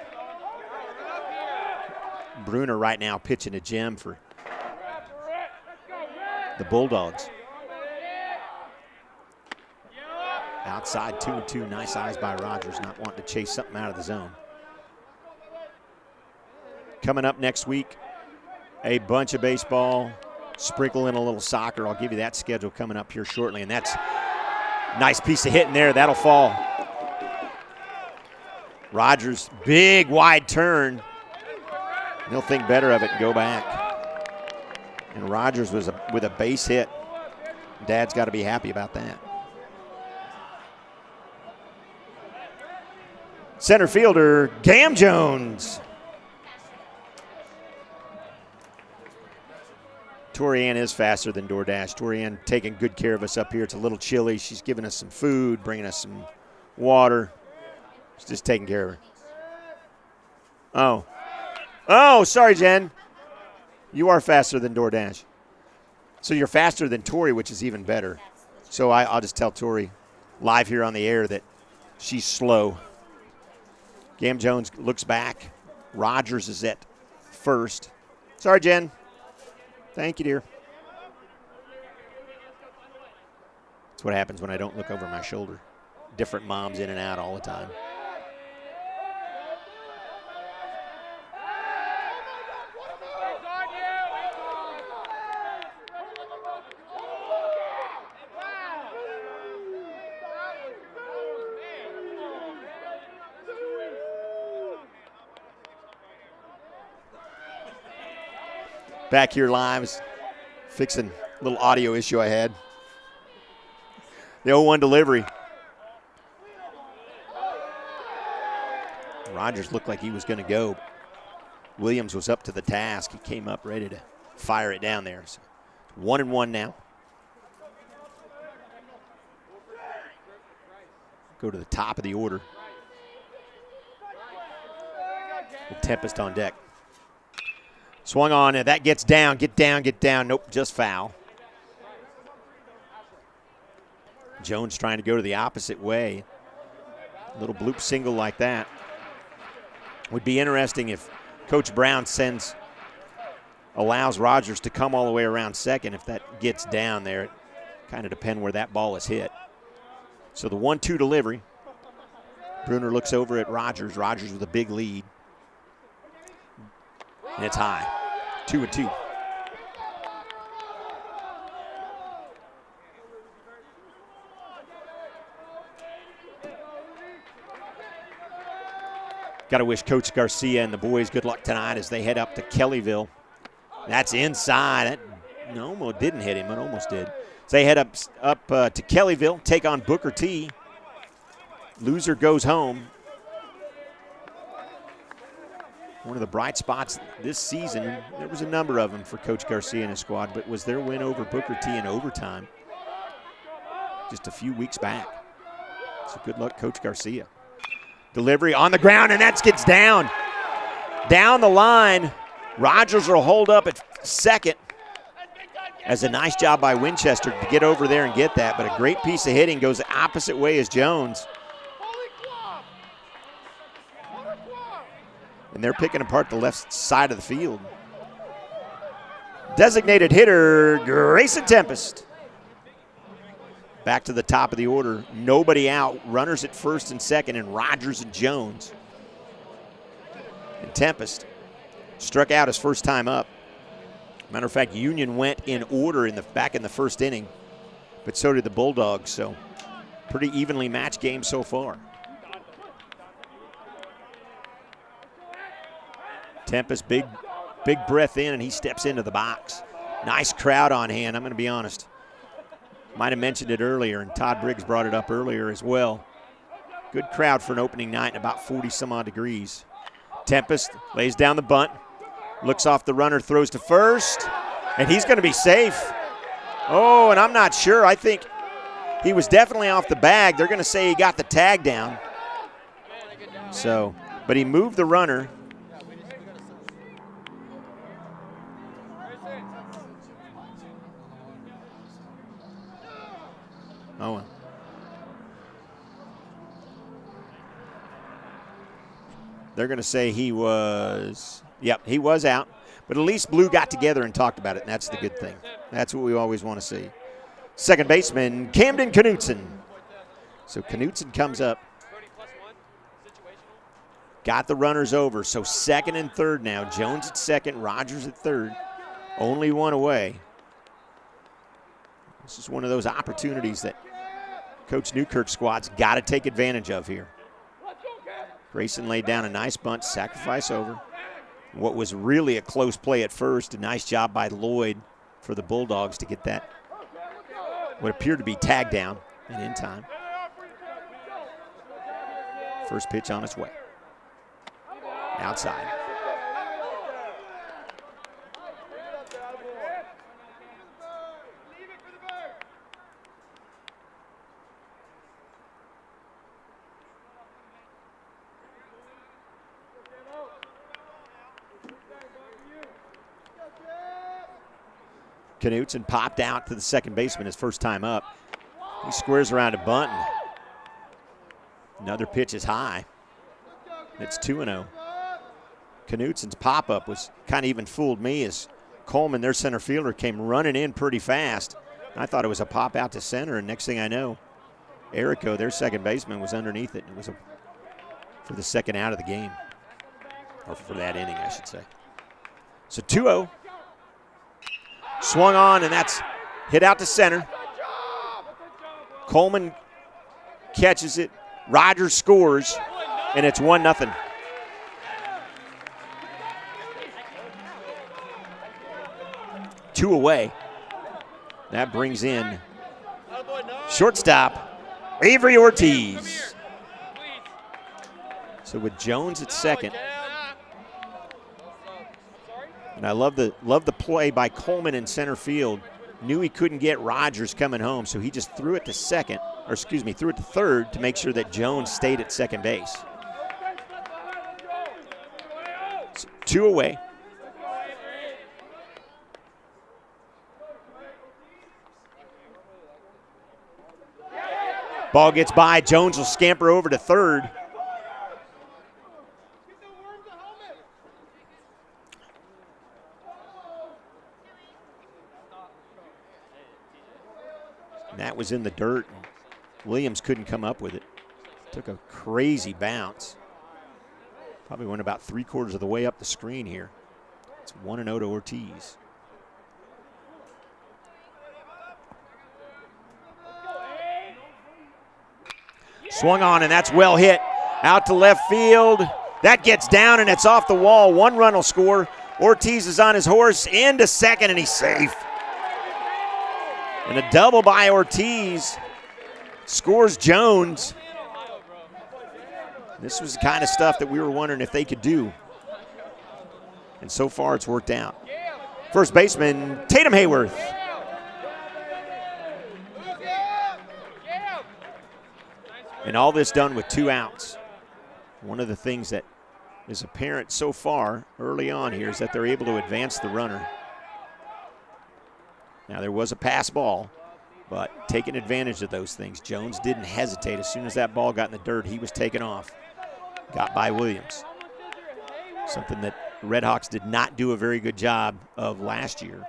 Bruner right now pitching a gem for the Bulldogs. Outside 2-2, nice eyes by Rogers, not wanting to chase something out of the zone. Coming up next week, a bunch of baseball, sprinkle in a little soccer. I'll give you that schedule coming up here shortly, and that's a nice piece of hitting there. That'll fall. Rogers, big wide turn. He'll think better of it and go back. And Rogers was with a base hit. Dad's got to be happy about that. Center fielder, Cam Jones. Torianne is faster than DoorDash. Torianne taking good care of us up here. It's a little chilly. She's giving us some food, bringing us some water. She's just taking care of her. Oh, sorry, Jen. You are faster than DoorDash. So you're faster than Tori, which is even better. So I'll just tell Tori live here on the air that she's slow. Cam Jones looks back. Rogers is at first. Sorry, Jen. Thank you, dear. That's what happens when I don't look over my shoulder. Different moms in and out all the time. Back here live, is fixing a little audio issue I had. The 0-1 delivery. Rogers looked like he was going to go. Williams was up to the task. He came up ready to fire it down there. So 1-1 now. Go to the top of the order. With Tempest on deck. Swung on, and that gets down, get down. Nope, just foul. Jones trying to go to the opposite way. A little bloop single like that. Would be interesting if Coach Brown allows Rogers to come all the way around second. If that gets down there, it kind of depends where that ball is hit. So the 1-2 delivery. Bruner looks over at Rogers. Rogers with a big lead. And it's high. 2-2. Got to wish Coach Garcia and the boys good luck tonight as they head up to Kellyville. That's inside. That almost didn't hit him. It almost did. So they head up to Kellyville, take on Booker T. Loser goes home. One of the bright spots this season, there was a number of them for Coach Garcia and his squad, but was their win over Booker T in overtime just a few weeks back. So good luck, Coach Garcia. Delivery on the ground, and that gets down. Down the line. Rogers will hold up at second. As a nice job by Winchester to get over there and get that, but a great piece of hitting goes the opposite way as Jones. And they're picking apart the left side of the field. Designated hitter, Grayson Tempest. Back to the top of the order. Nobody out. Runners at first and second, and Rogers and Jones. And Tempest struck out his first time up. Matter of fact, Union went in order back in the first inning, but so did the Bulldogs. So pretty evenly matched game so far. Tempest, big breath in, and he steps into the box. Nice crowd on hand, I'm going to be honest. Might have mentioned it earlier, and Todd Briggs brought it up earlier as well. Good crowd for an opening night, about 40-some-odd degrees. Tempest lays down the bunt, looks off the runner, throws to first, and he's going to be safe. Oh, and I'm not sure. I think he was definitely off the bag. They're going to say he got the tag down. So, but he moved the runner. Oh, well. They're going to say he was out. But at least Blue got together and talked about it, and that's the good thing. That's what we always want to see. Second baseman, Camden Knutson. So Knutson comes up. Got the runners over. So second and third now. Jones at second, Rogers at third. Only one away. This is one of those opportunities that Coach Newkirk's squad's got to take advantage of here. Grayson laid down a nice bunt, sacrifice over. What was really a close play at first, a nice job by Lloyd for the Bulldogs to get that, what appeared to be tagged down and in time. First pitch on its way. Outside. Knutson popped out to the second baseman his first time up. He squares around a bunt. Another pitch is high. It's 2-0. Knutson's pop-up was kind of even fooled me as Coleman, their center fielder, came running in pretty fast. I thought it was a pop out to center, and next thing I know, Erico, their second baseman, was underneath it. It was for the second out of the game, or for that inning, I should say. So 2-0. Swung on, and that's hit out to center. Coleman catches it. Rogers scores, and it's 1-0. Two away. That brings in shortstop Avery Ortiz. So with Jones at second. And I love the play by Coleman in center field. Knew he couldn't get Rogers coming home, so he just threw it to threw it to third to make sure that Jones stayed at second base. So 2 away. Ball gets by. Jones will scamper over to third. And that was in the dirt. Williams couldn't come up with it. Took a crazy bounce. Probably went about 3/4 of the way up the screen here. It's 1-0 to Ortiz. Swung on, and that's well hit. Out to left field. That gets down, and it's off the wall. 1 run will score. Ortiz is on his horse into second, and he's safe. And a double by Ortiz scores Jones. This was the kind of stuff that we were wondering if they could do. And so far it's worked out. First baseman, Tatum Hayworth. And all this done with 2 outs. One of the things that is apparent so far early on here is that they're able to advance the runner. Now, there was a pass ball, but taking advantage of those things. Jones didn't hesitate. As soon as that ball got in the dirt, he was taken off. Got by Williams. Something that Redhawks did not do a very good job of last year.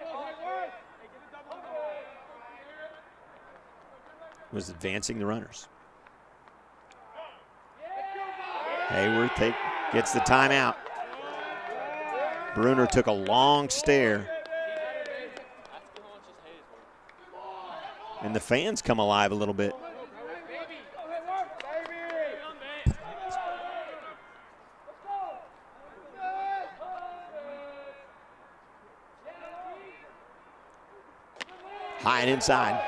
Was advancing the runners. Hayworth gets the timeout. Bruner took a long stare. And the fans come alive a little bit. High and inside.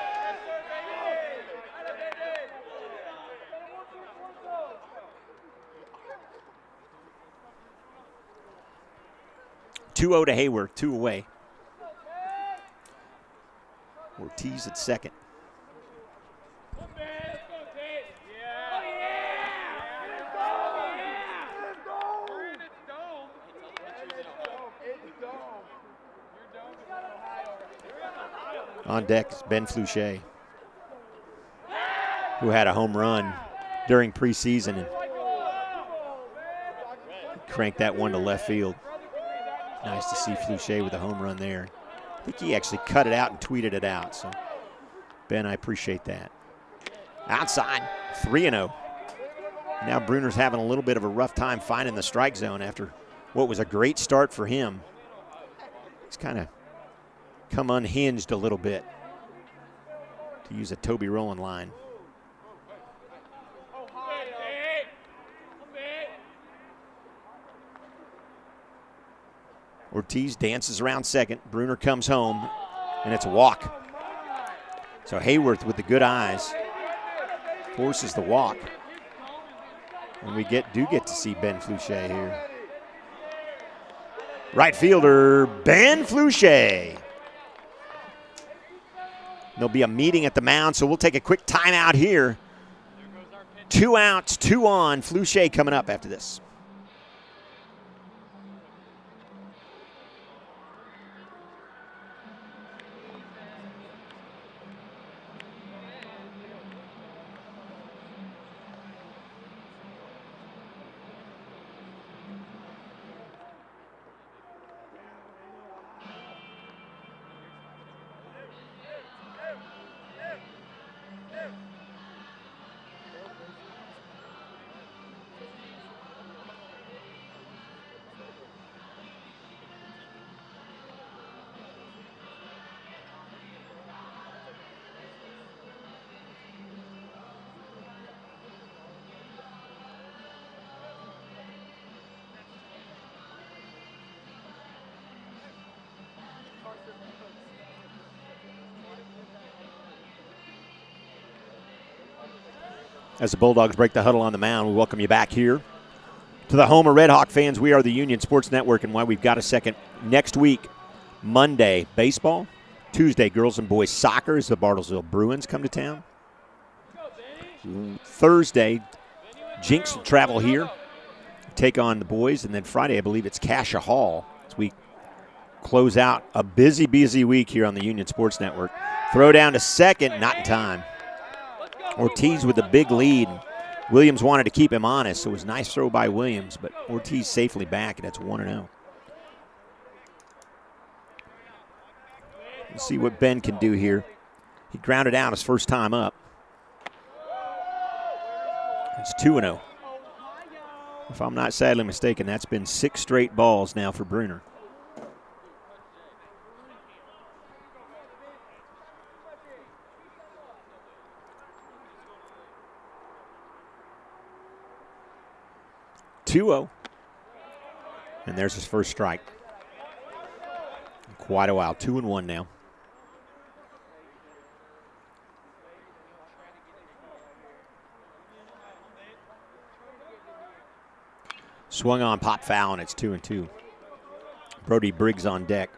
Two-0 to Hayworth, 2 away. Ortiz at second. On deck is Ben Fluchet, who had a home run during preseason and cranked that one to left field. Nice to see Fluchet with a home run there. I think he actually cut it out and tweeted it out. So, Ben, I appreciate that. Outside, 3-0. Now Bruner's having a little bit of a rough time finding the strike zone after what was a great start for him. He's kind of come unhinged a little bit, to use a Toby Rowland line. Ortiz dances around second. Bruner comes home, and it's a walk. So Hayworth with the good eyes forces the walk. And we do get to see Ben Fluchet here. Right fielder, Ben Fluchet. There'll be a meeting at the mound, so we'll take a quick timeout here. 2 outs, 2 on. Fluchet coming up after this. As the Bulldogs break the huddle on the mound, we welcome you back here to the home of Red Hawk fans. We are the Union Sports Network, and why we've got a second. Next week, Monday, baseball. Tuesday, girls and boys soccer as the Bartlesville Bruins come to town. Thursday, Jinx will travel here, take on the boys, and then Friday, I believe it's Cassia Hall as we close out a busy, busy week here on the Union Sports Network. Throw down to second, not in time. Ortiz with the big lead. Williams wanted to keep him honest, so it was a nice throw by Williams, but Ortiz safely back, and that's 1-0. Let's see what Ben can do here. He grounded out his first time up. It's 2-0. If I'm not sadly mistaken, that's been 6 straight balls now for Bruner. And there's his first strike. Quite a while. 2-1 now. Swung on, pop foul, and it's 2-2. Brody Briggs on deck.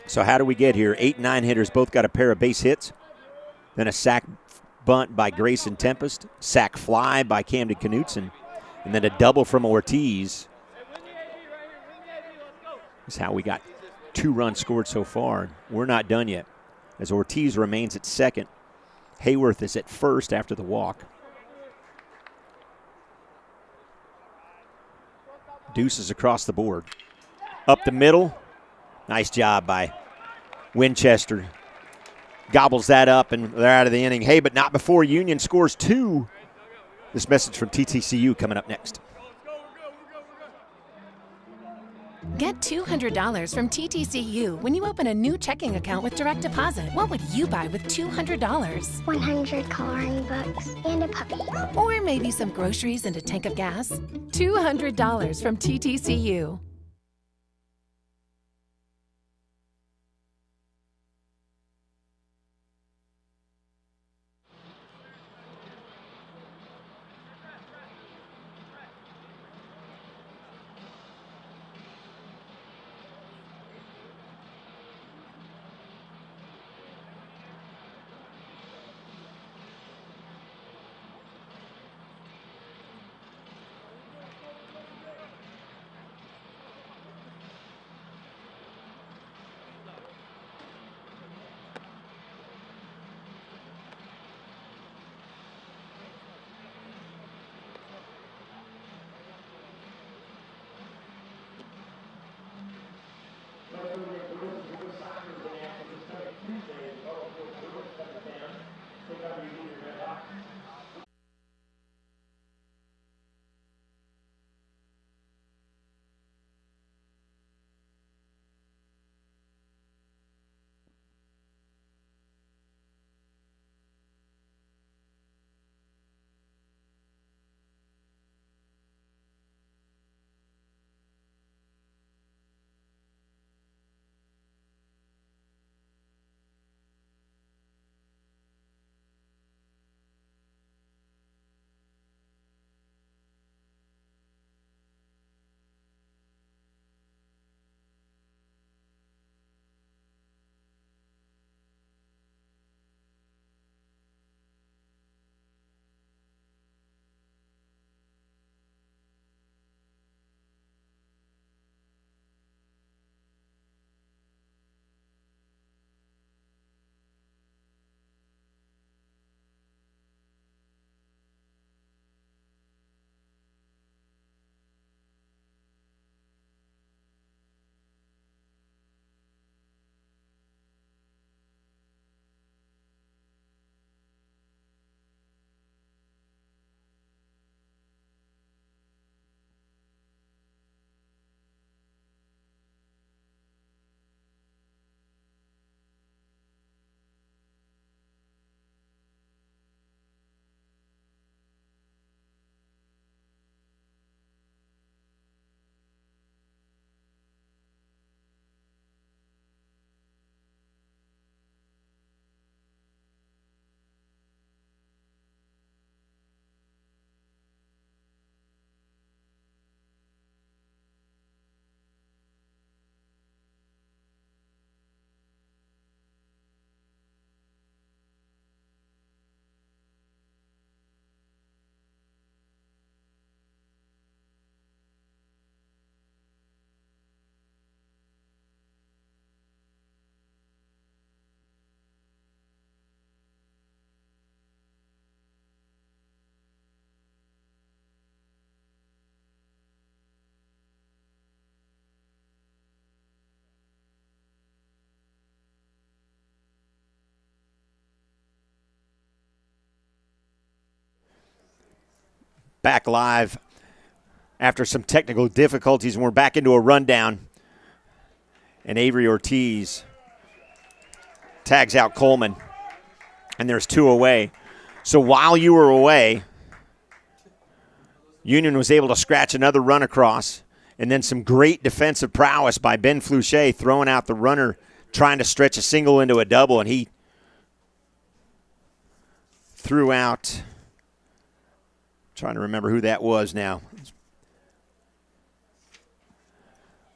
So how do we get here? 8 and 9 hitters both got a pair of base hits. Then a sack bunt by Grayson Tempest, sack fly by Camden Knutson, and then a double from Ortiz. That's how we got 2 runs scored so far. We're not done yet, as Ortiz remains at second. Hayworth is at first after the walk. Deuces across the board. Up the middle. Nice job by Winchester. Gobbles that up, and they're out of the inning. Hey, but not before Union scores 2. This message from TTCU coming up next. Get $200 from TTCU when you open a new checking account with direct deposit. What would you buy with $200? 100 coloring books and a puppy. Or maybe some groceries and a tank of gas? $200 from TTCU. back live after some technical difficulties, and we're back into a rundown. And Avery Ortiz tags out Coleman, and there's 2 away. So while you were away, Union was able to scratch another run across, and then some great defensive prowess by Ben Flouché throwing out the runner, trying to stretch a single into a double, and he threw out, trying to remember who that was now.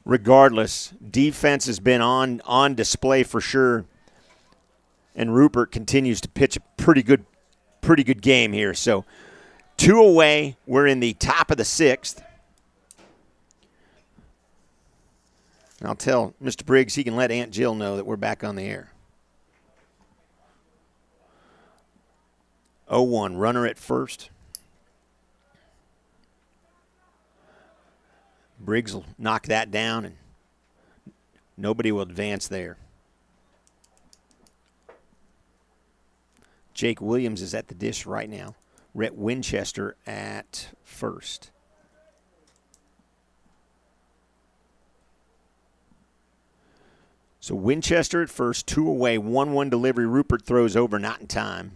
Regardless, defense has been on display for sure, and Rupert continues to pitch a pretty good game here. So 2 away, we're in the top of the 6th. And I'll tell Mr. Briggs he can let Aunt Jill know that we're back on the air. 0-1, runner at first. Briggs will knock that down, and nobody will advance there. Jake Williams is at the dish right now. Rhett Winchester at first. So Winchester at first, 2 away, 1-1 delivery. Rupert throws over, not in time.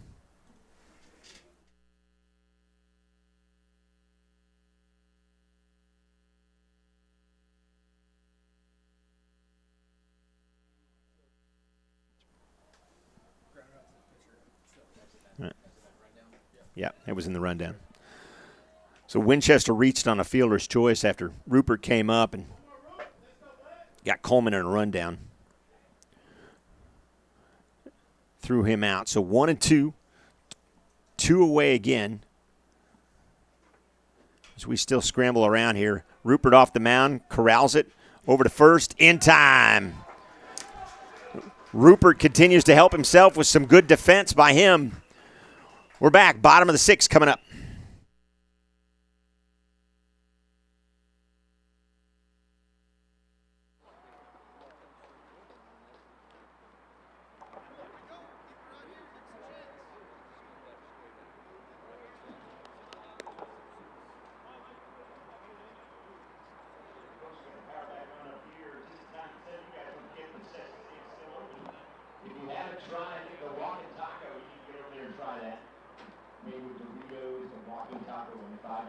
Yeah, it was in the rundown. So Winchester reached on a fielder's choice after Rupert came up and got Coleman in a rundown. Threw him out. So 1-2, 2 away again. As we still scramble around here. Rupert off the mound, corrals it over to first, in time. Rupert continues to help himself with some good defense by him. We're back, bottom of the 6th coming up. If you haven't tried the walking taco, you can get over there and try that. Made with Doritos and walking taco and $5.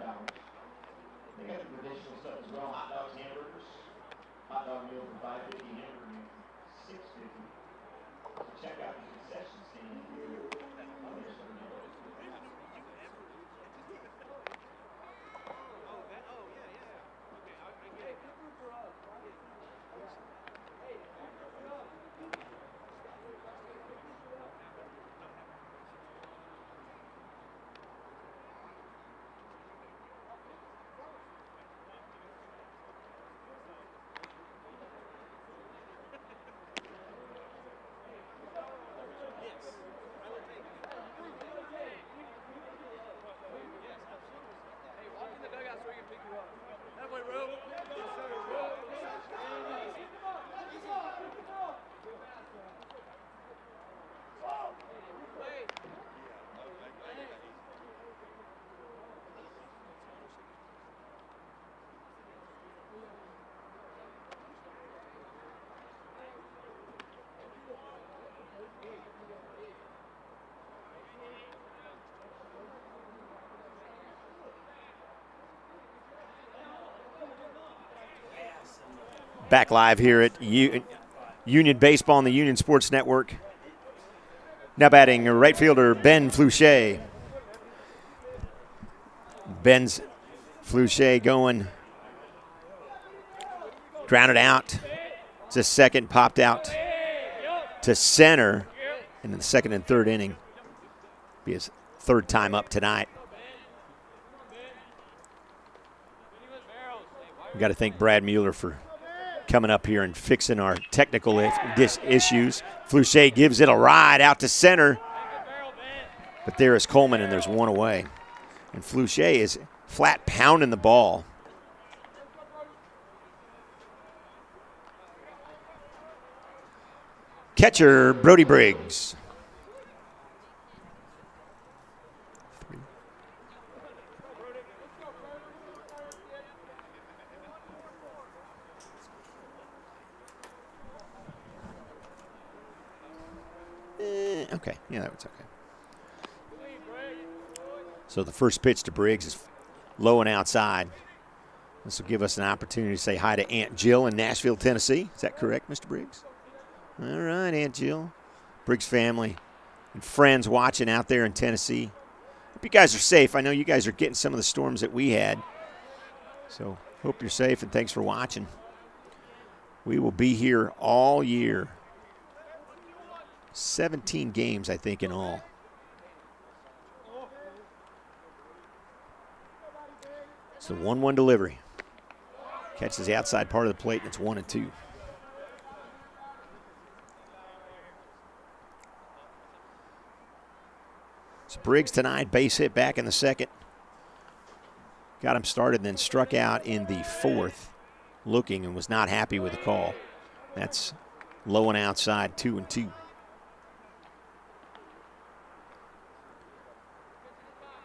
They got the traditional stuff as well. Hot dogs, hamburgers. Hot dog meal for $5.50, hamburger meal for $6.50. So check out the concession stand here. Oh, there's some meals. Back live here at Union Baseball on the Union Sports Network. Now batting right fielder Ben Flouché. Ben's Flouché going. Grounded out to second, popped out to center in the 2nd and 3rd inning. Be his 3rd time up tonight. We got to thank Brad Mueller for coming up here and fixing our technical issues. Flouché gives it a ride out to center. But there is Coleman, and there's 1 away. And Flouché is flat pounding the ball. Catcher, Brody Briggs. Okay, yeah, that was okay. So the first pitch to Briggs is low and outside. This will give us an opportunity to say hi to Aunt Jill in Nashville, Tennessee. Is that correct, Mr. Briggs? All right, Aunt Jill. Briggs family and friends watching out there in Tennessee. Hope you guys are safe. I know you guys are getting some of the storms that we had. So hope you're safe, and thanks for watching. We will be here all year. 17 games, I think, in all. It's the 1-1 delivery. Catches the outside part of the plate, and it's 1-2. So Briggs tonight, base hit back in the second. Got him started and then struck out in the fourth, looking and was not happy with the call. That's low and outside, 2-2.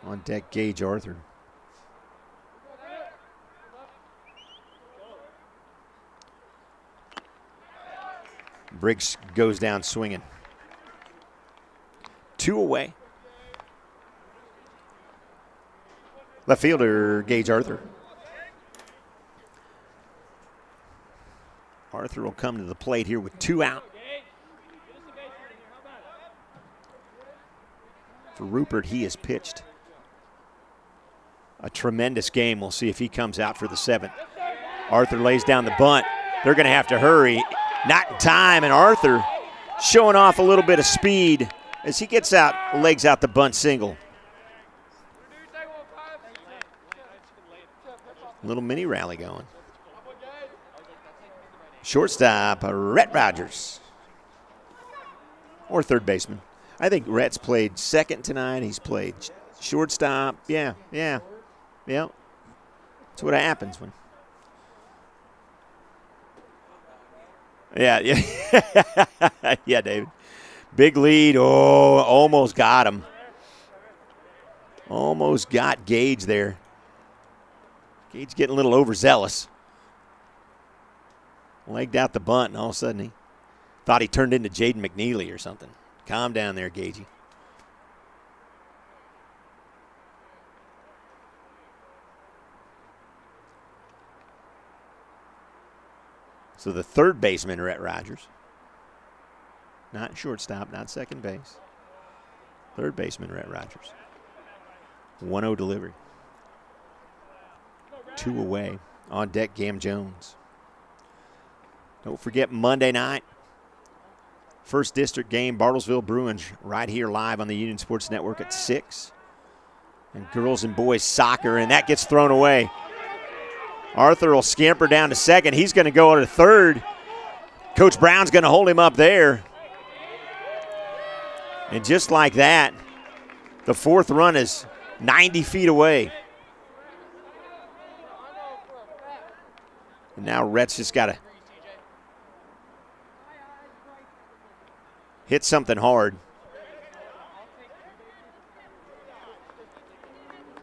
On deck, Gage Arthur. Briggs goes down swinging. 2 away. Left fielder, Gage Arthur. Arthur will come to the plate here with 2 out. For Rupert, he has pitched a tremendous game. We'll see if he comes out for the 7th. Arthur lays down the bunt. They're going to have to hurry. Not in time, and Arthur showing off a little bit of speed as he gets out, legs out the bunt single. Little mini rally going. Shortstop, Rhett Rogers. Or third baseman. I think Rhett's played second tonight. He's played shortstop. Yeah. That's what happens when. Yeah. Yeah, David. Big lead. Oh, almost got him. Almost got Gage there. Gage getting a little overzealous. Legged out the bunt, and all of a sudden he thought he turned into Jaden McNeely or something. Calm down there, Gagey. So the third baseman, Rhett Rogers. Not shortstop, not second base. Third baseman, Rhett Rogers. 1-0 delivery. 2 away. On deck, Gam Jones. Don't forget Monday night. First district game, Bartlesville Bruins, right here live on the Union Sports Network at 6. And girls and boys soccer, and that gets thrown away. Arthur will scamper down to second. He's going to go to third. Coach Brown's going to hold him up there. And just like that, the fourth run is 90 feet away. And now Rhett's just got to hit something hard.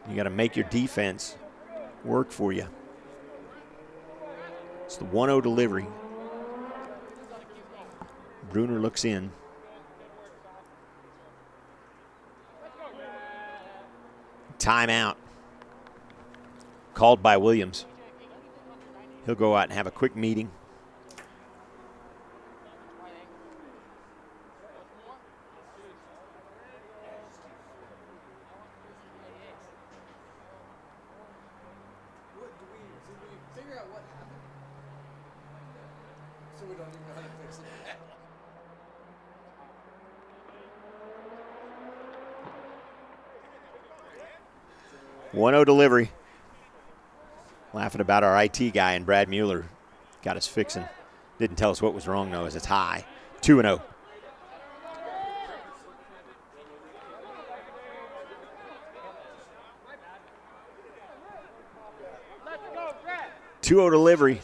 You got to make your defense work for you. It's the 1-0 delivery. Bruner looks in. Timeout. Called by Williams. He'll go out and have a quick meeting. So we don't even know how to fix it. 1-0 delivery. Laughing about our IT guy, and Brad Mueller got us fixing. Didn't tell us what was wrong, though, as it's high. 2-0. Two-0 delivery.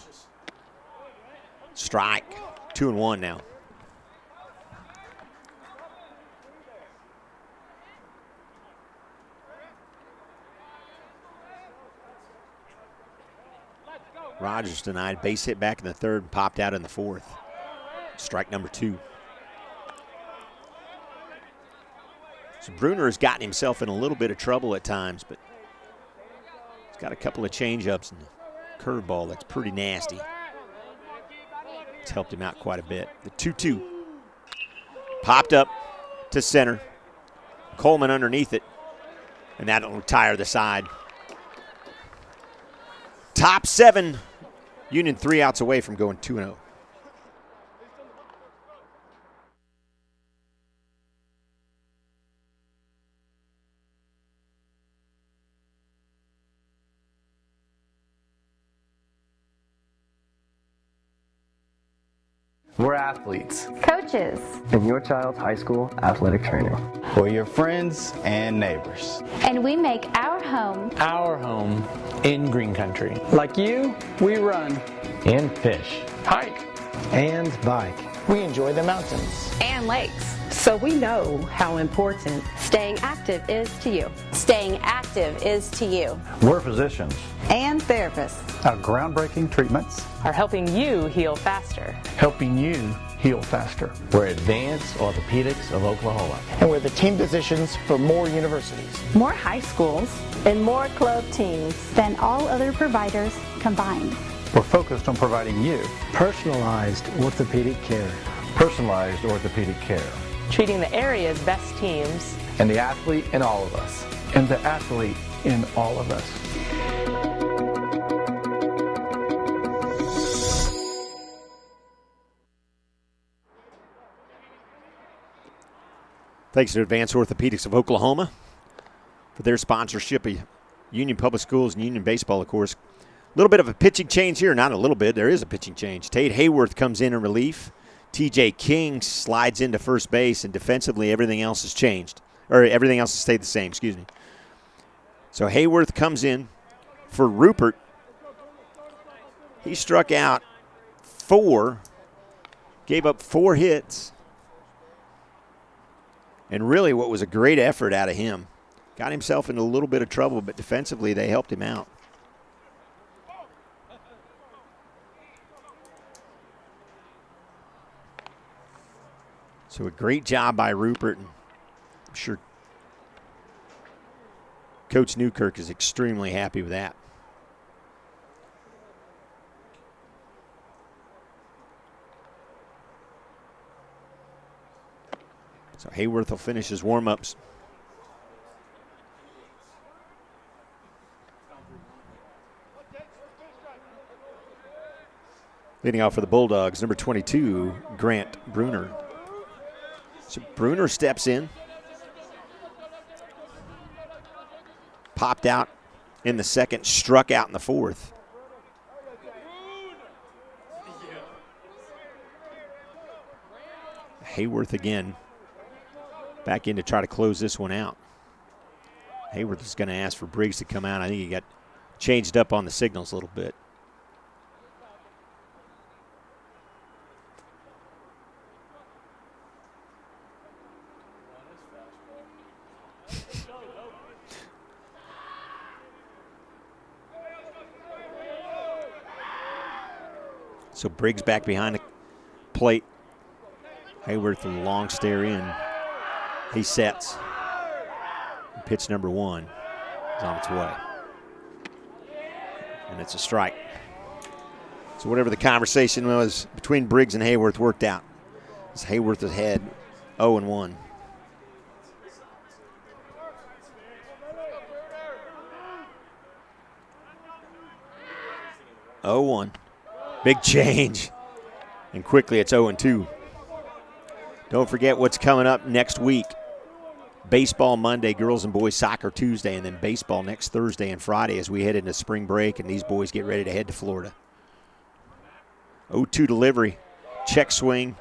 Strike. 2-1 now. Rogers denied. Base hit back in the third and popped out in the fourth. Strike number 2. So Bruner has gotten himself in a little bit of trouble at times, but he's got a couple of change-ups and a curveball that's pretty nasty. It's helped him out quite a bit. The 2-2. Popped up to center. Coleman underneath it, and that'll retire the side. Top 7. Union 3 outs away from going 2-0. We're athletes. Coaches. And your child's high school athletic trainer. We're your friends and neighbors. And we make our home in green country. Like you, we run. And fish. Hike. And bike. We enjoy the mountains. and lakes. So we know how important Staying active is to you. Staying active is to you. We're physicians. and therapists Our groundbreaking treatments are helping you heal faster. Helping you heal faster. We're Advanced Orthopedics of Oklahoma. And we're the team physicians for more universities. More high schools And more club teams than all other providers combined. We're focused on providing you personalized orthopedic care. personalized orthopedic care. treating the area's best teams. And the athlete in all of us. And the athlete in all of us. Thanks to Advanced Orthopedics of Oklahoma for their sponsorship of Union Public Schools and Union Baseball, of course. A little bit of a pitching change here. Not a little bit. There is a pitching change. Tate Hayworth comes in relief. TJ King slides into first base, and defensively everything else has changed. Or everything else has stayed the same, excuse me. So Hayworth comes in for Rupert. He struck out 4, gave up 4 hits. And really what was a great effort out of him. Got himself into a little bit of trouble, but defensively they helped him out. So a great job by Rupert. I'm sure Coach Newkirk is extremely happy with that. So Hayworth will finish his warm-ups. Leading off for the Bulldogs, number 22, Grant Bruner. So Bruner steps in. Popped out in the second, struck out in the fourth. Hayworth again. Back in to try to close this one out. Hayworth is going to ask for Briggs to come out. I think he got changed up on the signals a little bit. So Briggs back behind the plate. Hayworth with a long stare in. He sets. Pitch number 1 is on its way. And it's a strike. So whatever the conversation was between Briggs and Hayworth worked out. As Hayworth ahead 0-1. Big change. And quickly it's 0-2. Don't forget what's coming up next week. Baseball Monday, girls and boys soccer Tuesday, and then baseball next Thursday and Friday as we head into spring break and these boys get ready to head to Florida. 0-2 delivery. Check swing.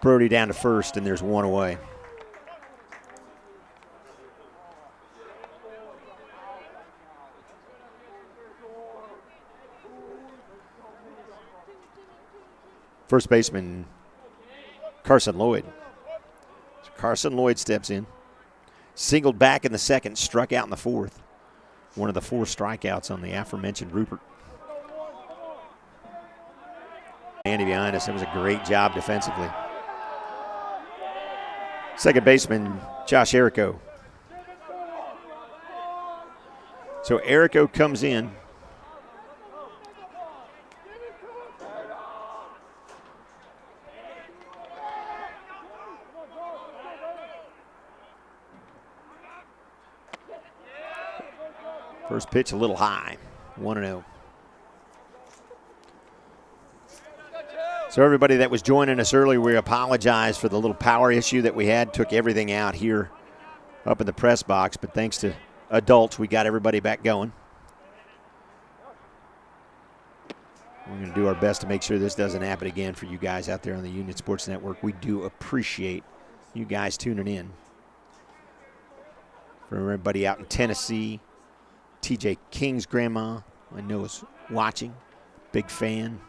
Brody down to first, and there's 1 away. First baseman, Carson Lloyd. So Carson Lloyd steps in. Singled back in the second, struck out in the fourth. One of the 4 strikeouts on the aforementioned Rupert. Andy behind us, that was a great job defensively. Second baseman, Josh Errico. So Errico comes in. First pitch a little high, 1-0. So everybody that was joining us earlier, we apologize for the little power issue that we had. Took everything out here up in the press box, but thanks to adults, we got everybody back going. We're going to do our best to make sure this doesn't happen again for you guys out there on the Union Sports Network. We do appreciate you guys tuning in. For everybody out in Tennessee, TJ King's grandma, I know, is watching. Big fan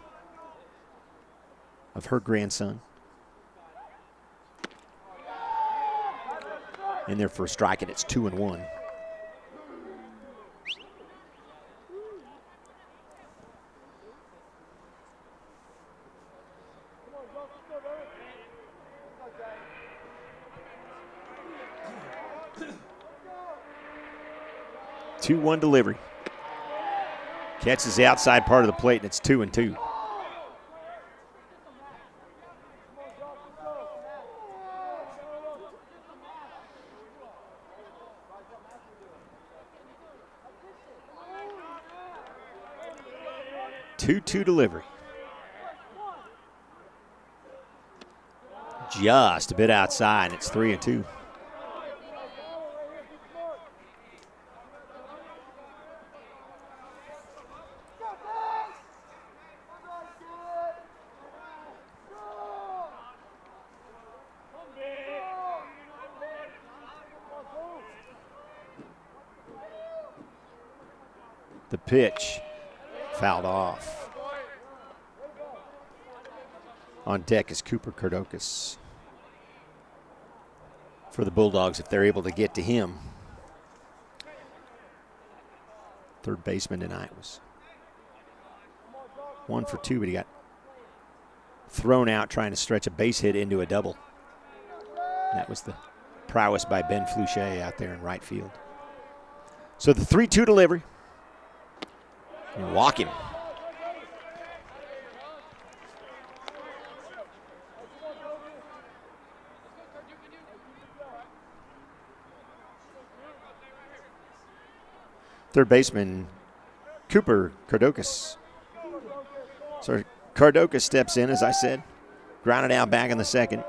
of her grandson. In there for a strike, and it's 2-1. Two-one delivery. Catches the outside part of the plate, and it's 2-2. Two-two delivery. Just a bit outside, and it's 3-2. The pitch fouled off. On deck is Cooper Kardokis for the Bulldogs if they're able to get to him. Third baseman tonight was 1 for 2, but he got thrown out trying to stretch a base hit into a double. That was the prowess by Ben Fluchet out there in right field. So the 3-2 delivery. And walk him. Third baseman, Cooper Kardokis. So Kardokis steps in, as I said. Grounded out back in the second.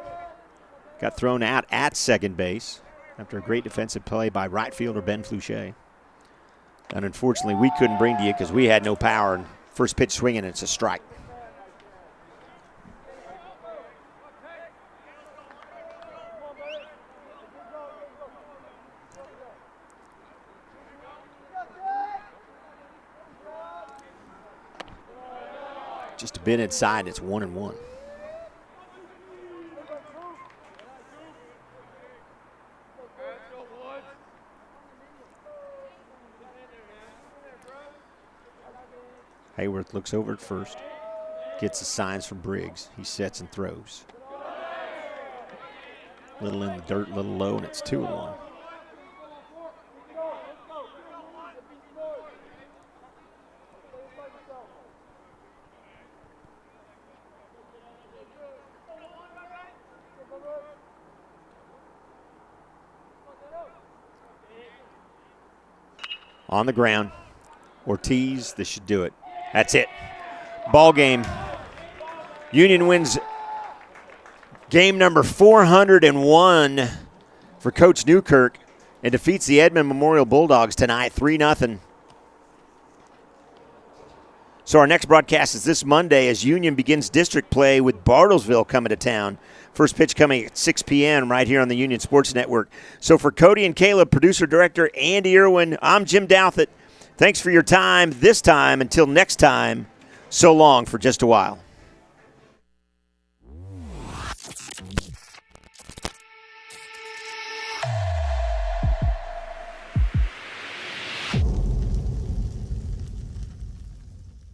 Got thrown out at second base after a great defensive play by right fielder Ben Fluchet. And unfortunately, we couldn't bring to you because we had no power. And first pitch swinging, and it's a strike. Just a bit inside, it's 1-1. Hayworth looks over at first, gets the signs from Briggs. He sets and throws. Little in the dirt, little low, and it's 2-1. On the ground, Ortiz, this should do it. That's it. Ball game. Union wins game number 401 for Coach Newkirk and defeats the Edmond Memorial Bulldogs tonight 3-0. So our next broadcast is this Monday as Union begins district play with Bartlesville coming to town. First pitch coming at 6 p.m. right here on the Union Sports Network. So for Cody and Caleb, producer-director Andy Irwin, I'm Jim Douthit. Thanks for your time this time. Until next time, so long for just a while.